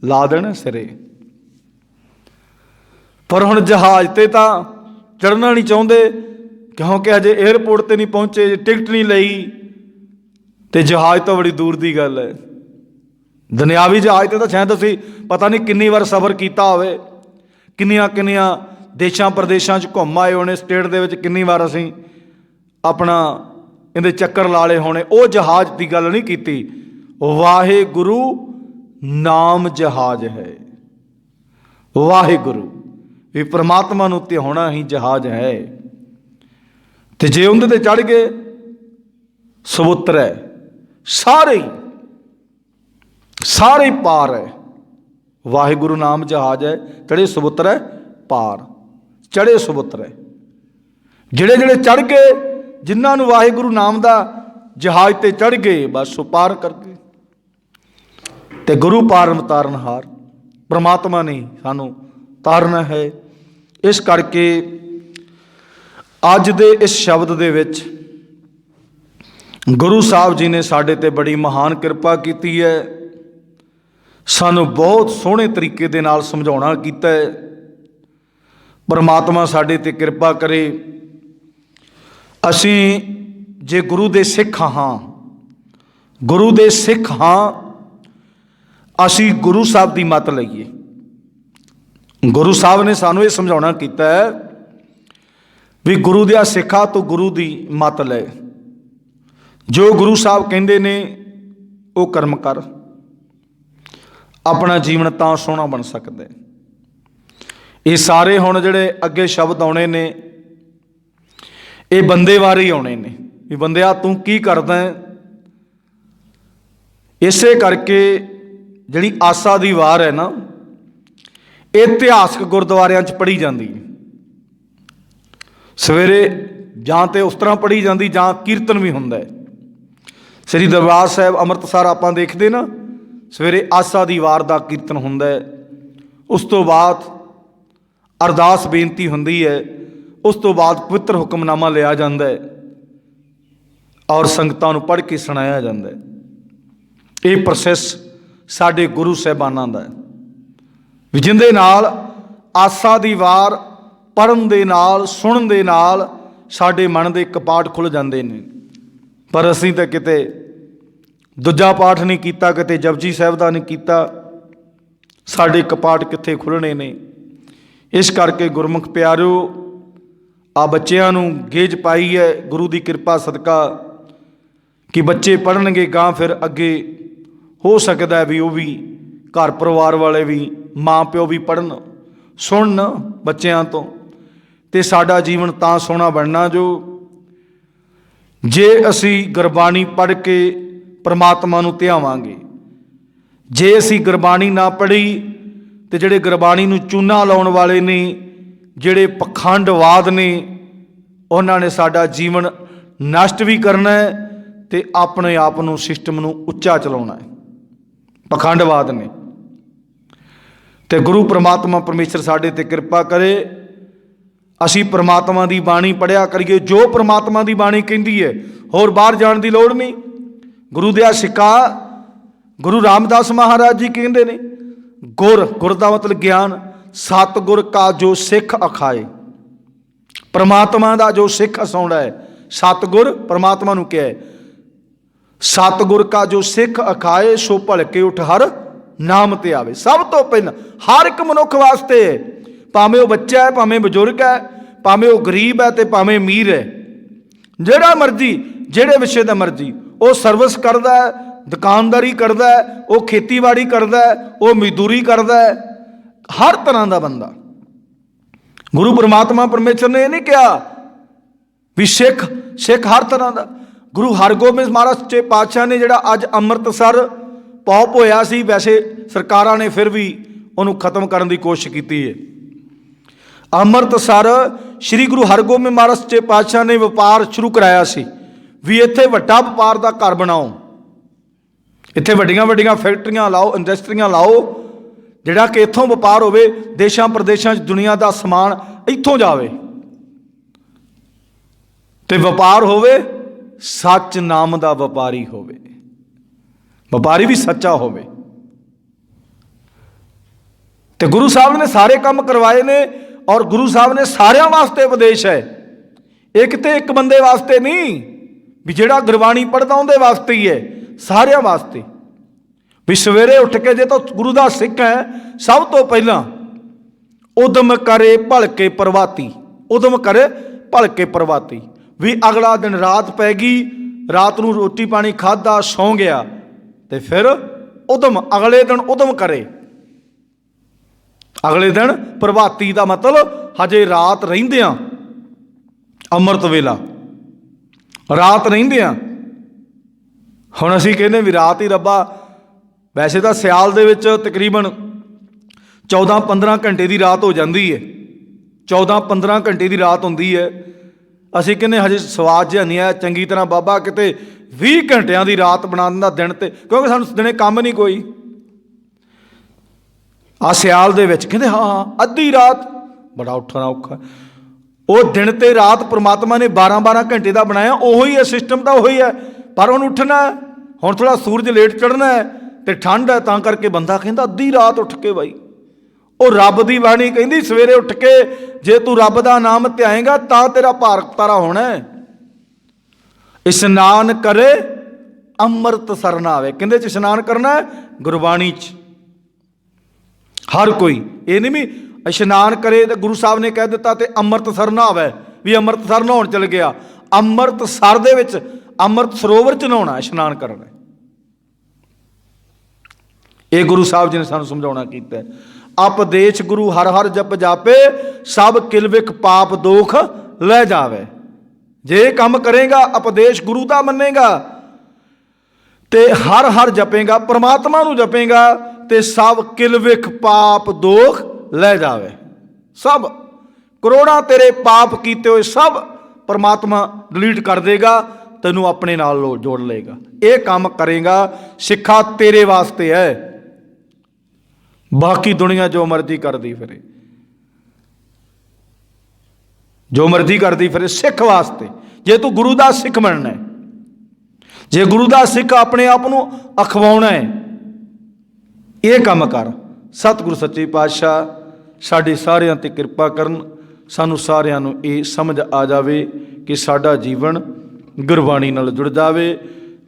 ਲਾ ਦੇਣਾ ਸਿਰੇ। ਪਰ ਹੁਣ ਜਹਾਜ਼ ਤੇ ਤਾਂ ਚੜ੍ਹਨਾ ਨਹੀਂ ਚਾਹੁੰਦੇ, ਕਿਉਂਕਿ ਅਜੇ ਏਅਰਪੋਰਟ ਤੇ ਨਹੀਂ ਪਹੁੰਚੇ, ਟਿਕਟ ਨਹੀਂ ਲਈ, ਤੇ ਜਹਾਜ਼ ਤਾਂ ਬੜੀ ਦੂਰ ਦੀ ਗੱਲ ਹੈ। ਦੁਨਿਆਵੀ ਜਹਾਜ਼ ਤੇ ਤਾਂ ਸ਼ਾਇਦ ਅਸੀਂ ਪਤਾ ਨਹੀਂ ਕਿੰਨੀ ਵਾਰ ਸਫ਼ਰ ਕੀਤਾ ਹੋਵੇ, ਕਿੰਨੀਆਂ ਕਿੰਨੀਆਂ ਦੇਸ਼ਾਂ ਪ੍ਰਦੇਸ਼ਾਂ 'ਚ ਘੁੰਮ ਆਏ ਹੋਣੇ, ਸਟੇਟ ਦੇ ਵਿੱਚ ਕਿੰਨੀ ਵਾਰ ਅਸੀਂ ਆਪਣਾ ਇਹਦੇ ਚੱਕਰ ਲਾ ਲਏ ਹੋਣੇ। ਉਹ ਜਹਾਜ਼ ਦੀ ਗੱਲ ਨਹੀਂ ਕੀਤੀ। ਵਾਹਿਗੁਰੂ ਨਾਮ ਜਹਾਜ਼ ਹੈ, ਵਾਹਿਗੁਰੂ ਵੀ ਪਰਮਾਤਮਾ ਨੂੰ ਧਿਆਉਣਾ ਹੀ ਜਹਾਜ਼ ਹੈ। ਤੇ ਜੇ ਉਹਦੇ ਤੇ ਚੜ੍ਹ ਗਏ ਸਬੁੱਤਰ ਹੈ, ਸਾਰੇ ਪਾਰ ਹੈ। ਵਾਹਿਗੁਰੂ ਨਾਮ ਜਹਾਜ਼ ਹੈ, ਚੜ੍ਹੇ ਸਬੁੱਤਰ ਹੈ ਪਾਰ, ਚੜ੍ਹੇ ਸਬੁੱਤਰ ਹੈ। ਜਿਹੜੇ ਜਿਹੜੇ ਚੜ੍ਹ ਗਏ, ਜਿਨ੍ਹਾਂ ਨੂੰ ਵਾਹਿਗੁਰੂ ਨਾਮ ਦਾ ਜਹਾਜ਼ ਤੇ ਚੜ੍ਹ ਗਏ, ਬਸ ਉਹ ਪਾਰ ਕਰ ਗਏ। ਤੇ ਗੁਰੂ ਪਾਰਨ ਤਾਰਨ ਹਾਰ, ਪਰਮਾਤਮਾ ਨੇ ਸਾਨੂੰ ਤਾਰਨਾ ਹੈ। ਇਸ ਕਰਕੇ ਅੱਜ ਦੇ ਇਸ ਸ਼ਬਦ ਦੇ ਵਿੱਚ ਗੁਰੂ ਸਾਹਿਬ ਜੀ ਨੇ ਸਾਡੇ ਤੇ ਬੜੀ ਮਹਾਨ ਕਿਰਪਾ ਕੀਤੀ ਹੈ, ਸਾਨੂੰ ਬਹੁਤ ਸੋਹਣੇ ਤਰੀਕੇ ਦੇ ਨਾਲ ਸਮਝਾਉਣਾ ਕੀਤਾ ਹੈ। ਪਰਮਾਤਮਾ ਸਾਡੇ ਤੇ ਕਿਰਪਾ ਕਰੇ। ਅਸੀਂ ਜੇ ਗੁਰੂ ਦੇ ਸਿੱਖ ਹਾਂ, ਗੁਰੂ ਦੇ ਸਿੱਖ ਹਾਂ, ਅਸੀਂ ਗੁਰੂ ਸਾਹਿਬ ਦੀ ਮੱਤ ਲਈਏ। ਗੁਰੂ ਸਾਹਿਬ ਨੇ ਸਾਨੂੰ ਇਹ ਸਮਝਾਉਣਾ ਕੀਤਾ ਹੈ ਵੀ ਗੁਰੂ ਦਿਆ ਸਿੱਖਾ ਤੋਂ ਗੁਰੂ ਦੀ ਮੱਤ ਲੈ, ਜੋ ਗੁਰੂ ਸਾਹਿਬ ਕਹਿੰਦੇ ਨੇ ਉਹ ਕਰਮ ਕਰ, ਆਪਣਾ ਜੀਵਨ ਤਾਂ ਸੋਹਣਾ ਬਣ ਸਕਦਾ। ਇਹ ਸਾਰੇ ਹੁਣ ਜਿਹੜੇ ਅੱਗੇ ਸ਼ਬਦ ਆਉਣੇ ਨੇ, ਇਹ ਬੰਦੇ ਬਾਰੇ ਹੀ ਆਉਣੇ ਨੇ ਵੀ ਬੰਦਿਆ ਤੂੰ ਕੀ ਕਰਦਾ ਹੈ। ਇਸੇ ਕਰਕੇ ਜਿਹੜੀ ਆਸਾ ਦੀ ਵਾਰ ਹੈ ਨਾ, ਇਹ ਇਤਿਹਾਸਕ ਗੁਰਦੁਆਰਿਆਂ 'ਚ ਪੜ੍ਹੀ ਜਾਂਦੀ ਹੈ। ਸਵੇਰੇ ਜਾਂ ਤੇ ਉਸ ਤਰ੍ਹਾਂ ਪੜ੍ਹੀ ਜਾਂਦੀ, ਜਾਂ ਕੀਰਤਨ ਵੀ ਹੁੰਦਾ ਹੈ। ਸ੍ਰੀ ਦਰਬਾਰ ਸਾਹਿਬ ਅੰਮ੍ਰਿਤਸਰ ਆਪਾਂ ਦੇਖਦੇ ਨਾ, ਸਵੇਰੇ ਆਸਾ ਦੀ ਵਾਰ ਦਾ ਕੀਰਤਨ ਹੁੰਦਾ ਹੈ, ਉਸ ਤੋਂ ਬਾਅਦ ਅਰਦਾਸ ਬੇਨਤੀ ਹੁੰਦੀ ਹੈ, ਉਸ ਤੋਂ ਬਾਅਦ ਪਵਿੱਤਰ ਹੁਕਮਨਾਮਾ ਲਿਆ ਜਾਂਦਾ ਹੈ ਔਰ ਸੰਗਤਾਂ ਨੂੰ ਪੜ੍ਹ ਕੇ ਸੁਣਾਇਆ ਜਾਂਦਾ ਹੈ। ਇਹ ਪ੍ਰੋਸੈਸ ਸਾਡੇ ਗੁਰੂ ਸਾਹਿਬਾਨਾਂ ਦਾ ਹੈ ਵੀ ਜਿਹਦੇ ਨਾਲ ਆਸਾ ਦੀ ਵਾਰ ਪੜ੍ਹਨ ਦੇ ਨਾਲ, ਸੁਣਨ ਦੇ ਨਾਲ ਸਾਡੇ ਮਨ ਦੇ ਕਪਾਟ ਖੁੱਲ੍ਹ ਜਾਂਦੇ ਨੇ। ਪਰ ਅਸੀਂ ਤਾਂ ਕਿਤੇ ਦੂਜਾ ਪਾਠ ਨਹੀਂ ਕੀਤਾ, ਕਿਤੇ ਜਪਜੀ ਸਾਹਿਬ ਦਾ ਨਹੀਂ ਕੀਤਾ, ਸਾਡੇ ਕਪਾਟ ਕਿੱਥੇ ਖੁੱਲ੍ਹਣੇ ਨੇ। ਇਸ ਕਰਕੇ ਗੁਰਮੁਖ ਪਿਆਰਿਓ, ਆ ਬੱਚਿਆਂ ਨੂੰ ਗੇਜ ਪਾਈ ਹੈ ਗੁਰੂ ਦੀ ਕਿਰਪਾ ਸਦਕਾ ਕਿ ਬੱਚੇ ਪੜ੍ਹਨਗੇ ਗਾਂ, ਫਿਰ ਅੱਗੇ ਹੋ ਸਕਦਾ ਵੀ ਉਹ ਵੀ ਘਰ ਪਰਿਵਾਰ ਵਾਲੇ ਵੀ, ਮਾਂ ਪਿਓ ਵੀ ਪੜ੍ਹਨ, ਸੁਣਨ ਬੱਚਿਆਂ ਤੋਂ, ਅਤੇ ਸਾਡਾ ਜੀਵਨ ਤਾਂ ਸੋਹਣਾ ਬਣਨਾ ਜੋ ਜੇ ਅਸੀਂ ਗੁਰਬਾਣੀ ਪੜ੍ਹ ਕੇ ਪ੍ਰਮਾਤਮਾ ਨੂੰ ਧਿਆਵਾਂਗੇ। ਜੇ ਅਸੀਂ ਗੁਰਬਾਣੀ ਨਾ ਪੜ੍ਹੀ ਤੇ ਜਿਹੜੇ ਗੁਰਬਾਣੀ ਨੂੰ ਚੂਨਾ ਲਾਉਣ ਵਾਲੇ ਨੇ, ਜਿਹੜੇ ਪਖੰਡਵਾਦ ਨੇ, ਉਹਨਾਂ ਨੇ ਸਾਡਾ ਜੀਵਨ ਨਸ਼ਟ ਵੀ ਕਰਨਾ ਹੈ ਤੇ ਆਪਣੇ ਆਪ ਨੂੰ, ਸਿਸਟਮ ਨੂੰ ਉੱਚਾ ਚਲਾਉਣਾ ਹੈ। ਪਖੰਡਵਾਦ ਨੇ। ਤੇ ਗੁਰੂ ਪ੍ਰਮਾਤਮਾ ਪਰਮੇਸ਼ਰ ਸਾਡੇ ਤੇ ਕਿਰਪਾ ਕਰੇ, ਅਸੀਂ ਪ੍ਰਮਾਤਮਾ ਦੀ ਬਾਣੀ ਪੜ੍ਹਿਆ ਕਰੀਏ। ਜੋ ਪ੍ਰਮਾਤਮਾ ਦੀ ਬਾਣੀ ਕਹਿੰਦੀ ਹੈ, ਹੋਰ ਬਾਹਰ ਜਾਣ ਦੀ ਲੋੜ ਨਹੀਂ। ਗੁਰੂ ਦਿਆ ਸਿੱਕਾ ਗੁਰੂ ਰਾਮਦਾਸ ਮਹਾਰਾਜ ਜੀ ਕਹਿੰਦੇ ਨੇ, ਗੁਰ ਦਾ ਮਤਲਬ ਗਿਆਨ, ਸਤਿਗੁਰ ਕਾ ਜੋ ਸਿੱਖ ਅਖਾਏ। ਪ੍ਰਮਾਤਮਾ ਦਾ ਜੋ ਸਿੱਖ ਹਸਾਉਂਦਾ ਹੈ, ਸਤਿਗੁਰ ਪ੍ਰਮਾਤਮਾ ਨੂੰ ਕਿਹਾ, ਸਤਿਗੁਰ ਕਾ ਜੋ ਸਿੱਖ ਅਖਾਏ ਸੋ ਭਲਕੇ ਉਠ ਹਰ ਨਾਮ ਤੇ ਆਵੇ। ਸਭ ਤੋਂ ਪਹਿਲਾਂ ਹਰ ਇੱਕ ਮਨੁੱਖ ਵਾਸਤੇ ਹੈ, ਭਾਵੇਂ ਉਹ ਬੱਚਾ ਹੈ, ਭਾਵੇਂ ਬਜ਼ੁਰਗ ਹੈ, ਭਾਵੇਂ ਉਹ ਗਰੀਬ ਹੈ ਤੇ ਭਾਵੇਂ ਅਮੀਰ ਹੈ, ਜਿਹੜਾ ਮਰਜ਼ੀ, ਜਿਹੜੇ ਵਿਸ਼ੇ ਦਾ ਮਰਜ਼ੀ, ਉਹ ਸਰਵਿਸ ਕਰਦਾ ਹੈ, ਦੁਕਾਨਦਾਰੀ ਕਰਦਾ ਹੈ, ਉਹ ਖੇਤੀਬਾੜੀ ਕਰਦਾ ਹੈ, ਉਹ ਮਜ਼ਦੂਰੀ ਕਰਦਾ ਹੈ, ਹਰ ਤਰ੍ਹਾਂ ਦਾ ਬੰਦਾ। ਗੁਰੂ ਪਰਮਾਤਮਾ ਪਰਮੇਸ਼ਰ ਨੇ ਇਹ ਨਹੀਂ ਕਿਹਾ ਵੀ ਸਿੱਖ ਹਰ ਤਰ੍ਹਾਂ ਦਾ। ਗੁਰੂ ਹਰਗੋਬਿੰਦ ਮਹਾਰਾਜ ਸੱਚੇ ਪਾਤਸ਼ਾਹ ਨੇ ਜਿਹੜਾ ਅੱਜ ਅੰਮ੍ਰਿਤਸਰ ਪੌਪ ਹੋਇਆ ਸੀ, ਵੈਸੇ ਸਰਕਾਰਾਂ ਨੇ ਫਿਰ ਵੀ ਉਹਨੂੰ ਖਤਮ ਕਰਨ ਦੀ ਕੋਸ਼ਿਸ਼ ਕੀਤੀ ਹੈ। ਅੰਮ੍ਰਿਤਸਰ ਸ੍ਰੀ ਗੁਰੂ ਹਰਗੋਬਿੰਦ ਮਹਾਰਾਜ ਸੱਚੇ ਪਾਤਸ਼ਾਹ ਨੇ ਵਪਾਰ ਸ਼ੁਰੂ ਕਰਾਇਆ ਸੀ ਵੀ ਇੱਥੇ ਵੱਡਾ ਵਪਾਰ ਦਾ ਘਰ ਬਣਾਓ, ਇੱਥੇ ਵੱਡੀਆਂ ਵੱਡੀਆਂ ਫੈਕਟਰੀਆਂ ਲਾਓ, ਇੰਡਸਟਰੀਆਂ ਲਾਓ, ਜਿਹੜਾ ਕਿ ਇੱਥੋਂ ਵਪਾਰ ਹੋਵੇ, ਦੇਸ਼ਾਂ ਪ੍ਰਦੇਸ਼ਾਂ 'ਚ ਦੁਨੀਆ ਦਾ ਸਮਾਨ ਇੱਥੋਂ ਜਾਵੇ ਤੇ ਵਪਾਰ ਹੋਵੇ, ਸੱਚ ਨਾਮ ਦਾ ਵਪਾਰੀ ਹੋਵੇ, ਵਪਾਰੀ ਵੀ ਸੱਚਾ ਹੋਵੇ। ਤੇ ਗੁਰੂ ਸਾਹਿਬ ਨੇ ਸਾਰੇ ਕੰਮ ਕਰਵਾਏ ਨੇ, ਔਰ ਗੁਰੂ ਸਾਹਿਬ ਨੇ ਸਾਰਿਆਂ ਵਾਸਤੇ ਉਪਦੇਸ਼ ਹੈ, ਇੱਕ ਤੇ ਇੱਕ ਬੰਦੇ ਵਾਸਤੇ ਨਹੀਂ ਵੀ ਜਿਹੜਾ ਗੁਰਬਾਣੀ ਪੜ੍ਹਦਾ ਉਹਦੇ ਵਾਸਤੇ ਹੀ ਹੈ, ਸਾਰਿਆਂ ਵਾਸਤੇ। ਵੀ ਸਵੇਰੇ ਉੱਠ ਕੇ ਜੇ ਤਾਂ ਗੁਰੂ ਦਾ ਸਿੱਖ ਹੈ, ਸਭ ਤੋਂ ਪਹਿਲਾਂ ਉਦਮ ਕਰੇ ਭਲਕੇ ਪ੍ਰਵਾਤੀ, ਉਦਮ ਕਰੇ ਭਲਕੇ ਪ੍ਰਵਾਤੀ। ਵੀ ਅਗਲਾ ਦਿਨ ਰਾਤ ਪੈ ਗਈ, ਰਾਤ ਨੂੰ ਰੋਟੀ ਪਾਣੀ ਖਾਧਾ, ਸੌਂ ਗਿਆ, ਤੇ ਫਿਰ ਉਦਮ, ਅਗਲੇ ਦਿਨ ਉਦਮ ਕਰੇ। ਅਗਲੇ ਦਿਨ ਪ੍ਰਭਾਤੀ ਦਾ ਮਤਲਬ ਹਜੇ ਰਾਤ ਰਹਿੰਦਿਆਂ, ਅੰਮ੍ਰਿਤ ਵੇਲਾ ਰਾਤ ਰਹਿੰਦਿਆਂ। ਹੁਣ ਅਸੀਂ ਕਹਿੰਦੇ ਵੀ ਰਾਤ ਹੀ ਰੱਬਾ, ਵੈਸੇ ਤਾਂ ਸਿਆਲ ਦੇ ਵਿੱਚ ਤਕਰੀਬਨ 14-15 ਘੰਟੇ ਦੀ ਰਾਤ ਹੋ ਜਾਂਦੀ ਹੈ, 14-15 ਘੰਟੇ ਦੀ ਰਾਤ ਹੁੰਦੀ ਹੈ। ਅਸੀਂ ਕਹਿੰਦੇ ਹਜੇ ਸਵਾਦ ਜਿਹਾ ਨਹੀਂ ਆਇਆ, ਚੰਗੀ ਤਰ੍ਹਾਂ ਬਾਬਾ ਕਿਤੇ 20 ਘੰਟਿਆਂ ਦੀ ਰਾਤ ਬਣਾ ਦਿੰਦਾ ਦਿਨ ਤੇ, ਕਿਉਂਕਿ ਸਾਨੂੰ ਦਿਨੇ ਕੰਮ ਨਹੀਂ ਕੋਈ। ਆ ਸਿਆਲ ਦੇ ਵਿੱਚ ਕਹਿੰਦੇ ਹਾਂ ਅੱਧੀ ਰਾਤ, ਬੜਾ ਉੱਠਣਾ ਔਖਾ। ਉਹ ਦਿਨ ਤੇ ਰਾਤ ਪ੍ਰਮਾਤਮਾ ਨੇ 12-12 ਘੰਟੇ ਦਾ ਬਣਾਇਆ, ਉਹੀ ਹੈ ਸਿਸਟਮ ਤਾਂ ਉਹੀ ਹੈ, ਪਰ ਉਹਨੂੰ ਉੱਠਣਾ। ਹੁਣ ਥੋੜ੍ਹਾ ਸੂਰਜ ਲੇਟ ਚੜ੍ਹਨਾ ਹੈ ਤੇ ਠੰਡ ਹੈ, ਤਾਂ ਕਰਕੇ ਬੰਦਾ ਕਹਿੰਦਾ ਅੱਧੀ ਰਾਤ ਉੱਠ ਕੇ ਬਾਈ। ਉਹ ਰੱਬ ਦੀ ਬਾਣੀ ਕਹਿੰਦੀ ਸਵੇਰੇ ਉੱਠ ਕੇ ਜੇ ਤੂੰ ਰੱਬ ਦਾ ਨਾਮ ਧਿਆਏਂਗਾ ਤਾਂ ਤੇਰਾ ਭਾਰ ਤਾਰਾ ਹੋਣਾ ਹੈ। ਇਸ਼ਨਾਨ ਕਰੇ ਅੰਮ੍ਰਿਤਸਰ ਨਾ ਆਵੇ, ਕਹਿੰਦੇ ਚ ਇਸ਼ਨਾਨ ਕਰਨਾ ਹੈ ਗੁਰਬਾਣੀ 'ਚ। ਹਰ ਕੋਈ ਇਹ ਨਹੀਂ ਵੀ ਇਸ਼ਨਾਨ ਕਰੇ ਤੇ ਗੁਰੂ ਸਾਹਿਬ ਨੇ ਕਹਿ ਦਿੱਤਾ ਤੇ ਅੰਮ੍ਰਿਤਸਰ ਨਾ ਆਵੇ, ਵੀ ਅੰਮ੍ਰਿਤਸਰ ਨਹਾਉਣ ਚਲ ਗਿਆ। ਅੰਮ੍ਰਿਤਸਰ ਦੇ ਵਿੱਚ ਅੰਮ੍ਰਿਤ ਸਰੋਵਰ 'ਚ ਨਹਾਉਣਾ, ਇਸ਼ਨਾਨ ਕਰਨਾ। ਇਹ ਗੁਰੂ ਸਾਹਿਬ ਜੀ ਨੇ ਸਾਨੂੰ ਸਮਝਾਉਣਾ ਕੀਤਾ। ਉਪਦੇਸ਼ ਗੁਰੂ ਹਰ ਹਰ ਜਪ ਜਾਪੇ, ਸਭ ਕਿਲਵਿਕ ਪਾਪ ਦੋਖ ਲੈ ਜਾਵੇ। ਜੇ ਕੰਮ ਕਰੇਗਾ, ਉਪਦੇਸ਼ ਗੁਰੂ ਦਾ ਮੰਨੇਗਾ ਤੇ ਹਰ ਹਰ ਜਪੇਗਾ, ਪ੍ਰਮਾਤਮਾ ਨੂੰ ਜਪੇਗਾ ਤੇ ਸਭ ਕਿਲਵਿਕ ਪਾਪ ਦੋਖ ਲੈ ਜਾਵੇ। ਸਭ ਕਰੋੜਾਂ ਤੇਰੇ ਪਾਪ ਕੀਤੇ ਹੋਏ ਸਭ ਪ੍ਰਮਾਤਮਾ ਡਿਲੀਟ ਕਰ ਦੇਗਾ, ਤੈਨੂੰ ਆਪਣੇ ਨਾਲ ਜੋੜ ਲਏਗਾ। ਇਹ ਕੰਮ ਕਰੇਗਾ, ਸਿੱਖਾ ਤੇਰੇ ਵਾਸਤੇ ਹੈ। ਬਾਕੀ ਦੁਨੀਆ ਜੋ ਮਰਜ਼ੀ ਕਰਦੀ ਫਿਰੇ, ਜੋ ਮਰਜ਼ੀ ਕਰਦੀ ਫਿਰੇ, ਸਿੱਖ ਵਾਸਤੇ। ਜੇ ਤੂੰ ਗੁਰੂ ਦਾ ਸਿੱਖ ਬਣਨਾ ਹੈ, ਜੇ ਗੁਰੂ ਦਾ ਸਿੱਖ ਆਪਣੇ ਆਪ ਨੂੰ ਅਖਵਾਉਣਾ ਹੈ, ਇਹ ਕੰਮ ਕਰ। ਸਤਿਗੁਰੂ ਸੱਚੇ ਪਾਤਸ਼ਾਹ ਸਾਡੇ ਸਾਰਿਆਂ 'ਤੇ ਕਿਰਪਾ ਕਰਨ, ਸਾਨੂੰ ਸਾਰਿਆਂ ਨੂੰ ਇਹ ਸਮਝ ਆ ਜਾਵੇ ਕਿ ਸਾਡਾ ਜੀਵਨ ਗੁਰਬਾਣੀ ਨਾਲ ਜੁੜ ਜਾਵੇ।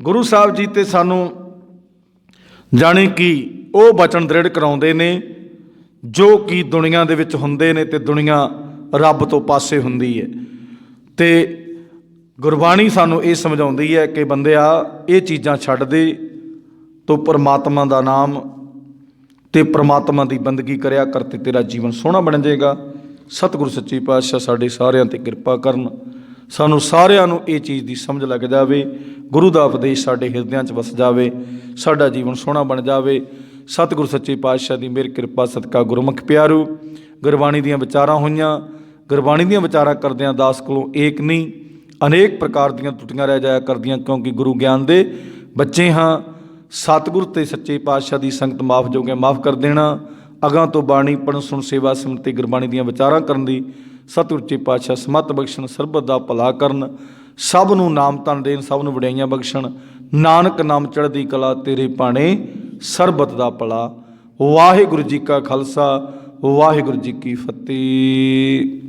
ਗੁਰੂ ਸਾਹਿਬ ਜੀ ਤੇ ਸਾਨੂੰ ਜਾਣੀ ਕਿ ਉਹ ਬਚਨ ਦ੍ਰਿੜ ਕਰਾਉਂਦੇ ਨੇ ਜੋ ਕਿ ਦੁਨੀਆ ਦੇ ਵਿੱਚ ਹੁੰਦੇ ਨੇ, ਤੇ ਦੁਨੀਆ ਰੱਬ ਤੋਂ ਪਾਸੇ ਹੁੰਦੀ ਹੈ। ਤੇ ਗੁਰਬਾਣੀ ਸਾਨੂੰ ਇਹ ਸਮਝਾਉਂਦੀ ਹੈ ਕਿ ਬੰਦਿਆ ਇਹ ਚੀਜ਼ਾਂ ਛੱਡ ਦੇ, ਤੂੰ ਪਰਮਾਤਮਾ ਦਾ ਨਾਮ ਤੇ ਪ੍ਰਮਾਤਮਾ ਦੀ ਬੰਦਗੀ ਕਰਿਆ ਕਰ ਤੇ ਤੇਰਾ ਜੀਵਨ ਸੋਹਣਾ ਬਣ ਜਾਏਗਾ। ਸਤਿਗੁਰੂ ਸੱਚੇ ਪਾਤਸ਼ਾਹ ਸਾਡੇ ਸਾਰਿਆਂ 'ਤੇ ਕਿਰਪਾ ਕਰਨ, ਸਾਨੂੰ ਸਾਰਿਆਂ ਨੂੰ ਇਹ ਚੀਜ਼ ਦੀ ਸਮਝ ਲੱਗ ਜਾਵੇ, ਗੁਰੂ ਦਾ ਉਪਦੇਸ਼ ਸਾਡੇ ਹਿਰਦਿਆਂ 'ਚ ਵਸ ਜਾਵੇ, ਸਾਡਾ ਜੀਵਨ ਸੋਹਣਾ ਬਣ ਜਾਵੇ। ਸਤਿਗੁਰੂ ਸੱਚੇ ਪਾਤਸ਼ਾਹ ਦੀ ਮਿਹਰ ਕਿਰਪਾ ਸਦਕਾ ਗੁਰਮੁਖ ਪਿਆਰੂ ਗੁਰਬਾਣੀ ਦੀਆਂ ਵਿਚਾਰਾਂ ਹੋਈਆਂ। ਗੁਰਬਾਣੀ ਦੀਆਂ ਵਿਚਾਰਾਂ ਕਰਦਿਆਂ ਦਾਸ ਕੋਲੋਂ ਏਕ ਨਹੀਂ ਅਨੇਕ ਪ੍ਰਕਾਰ ਦੀਆਂ ਟੁੱਟੀਆਂ ਰਹਿ ਜਾਇਆ ਕਰਦੀਆਂ, ਕਿਉਂਕਿ ਗੁਰੂ ਗਿਆਨ ਦੇ ਬੱਚੇ ਹਾਂ। ਸਤਿਗੁਰ ਤੇ ਸੱਚੇ ਪਾਤਸ਼ਾਹ ਦੀ ਸੰਗਤ ਮਾਫ ਜੋਗੇ ਮਾਫ ਕਰ ਦੇਣਾ। ਅਗਾਂ ਤੋਂ ਬਾਣੀ ਪੜ੍ਹਨ ਸੁਣ ਸੇਵਾ ਸਿਮਰਤੀ ਗੁਰਬਾਣੀ ਦੀਆਂ ਵਿਚਾਰਾਂ ਕਰਨ ਦੀ ਸਤਿਗੁਰ ਸੱਚੇ ਪਾਤਸ਼ਾਹ ਸਮੱਤ ਬਖਸ਼ਣ, ਸਰਬਤ ਦਾ ਭਲਾ ਕਰਨ, ਸਭ ਨੂੰ ਨਾਮ ਧਨ ਦੇਣ, ਸਭ ਨੂੰ ਵਡਿਆਈਆਂ ਬਖਸ਼ਣ। ਨਾਨਕ ਨਾਮ ਚੜ੍ਹਦੀ ਕਲਾ ਤੇਰੇ ਭਾਣੇ, ਸਰਬਤ ਦਾ ਭਲਾ। ਵਾਹਿਗੁਰੂ ਜੀ ਕਾ ਖਾਲਸਾ, ਵਾਹਿਗੁਰੂ ਜੀ ਕੀ ਫਤਿਹ।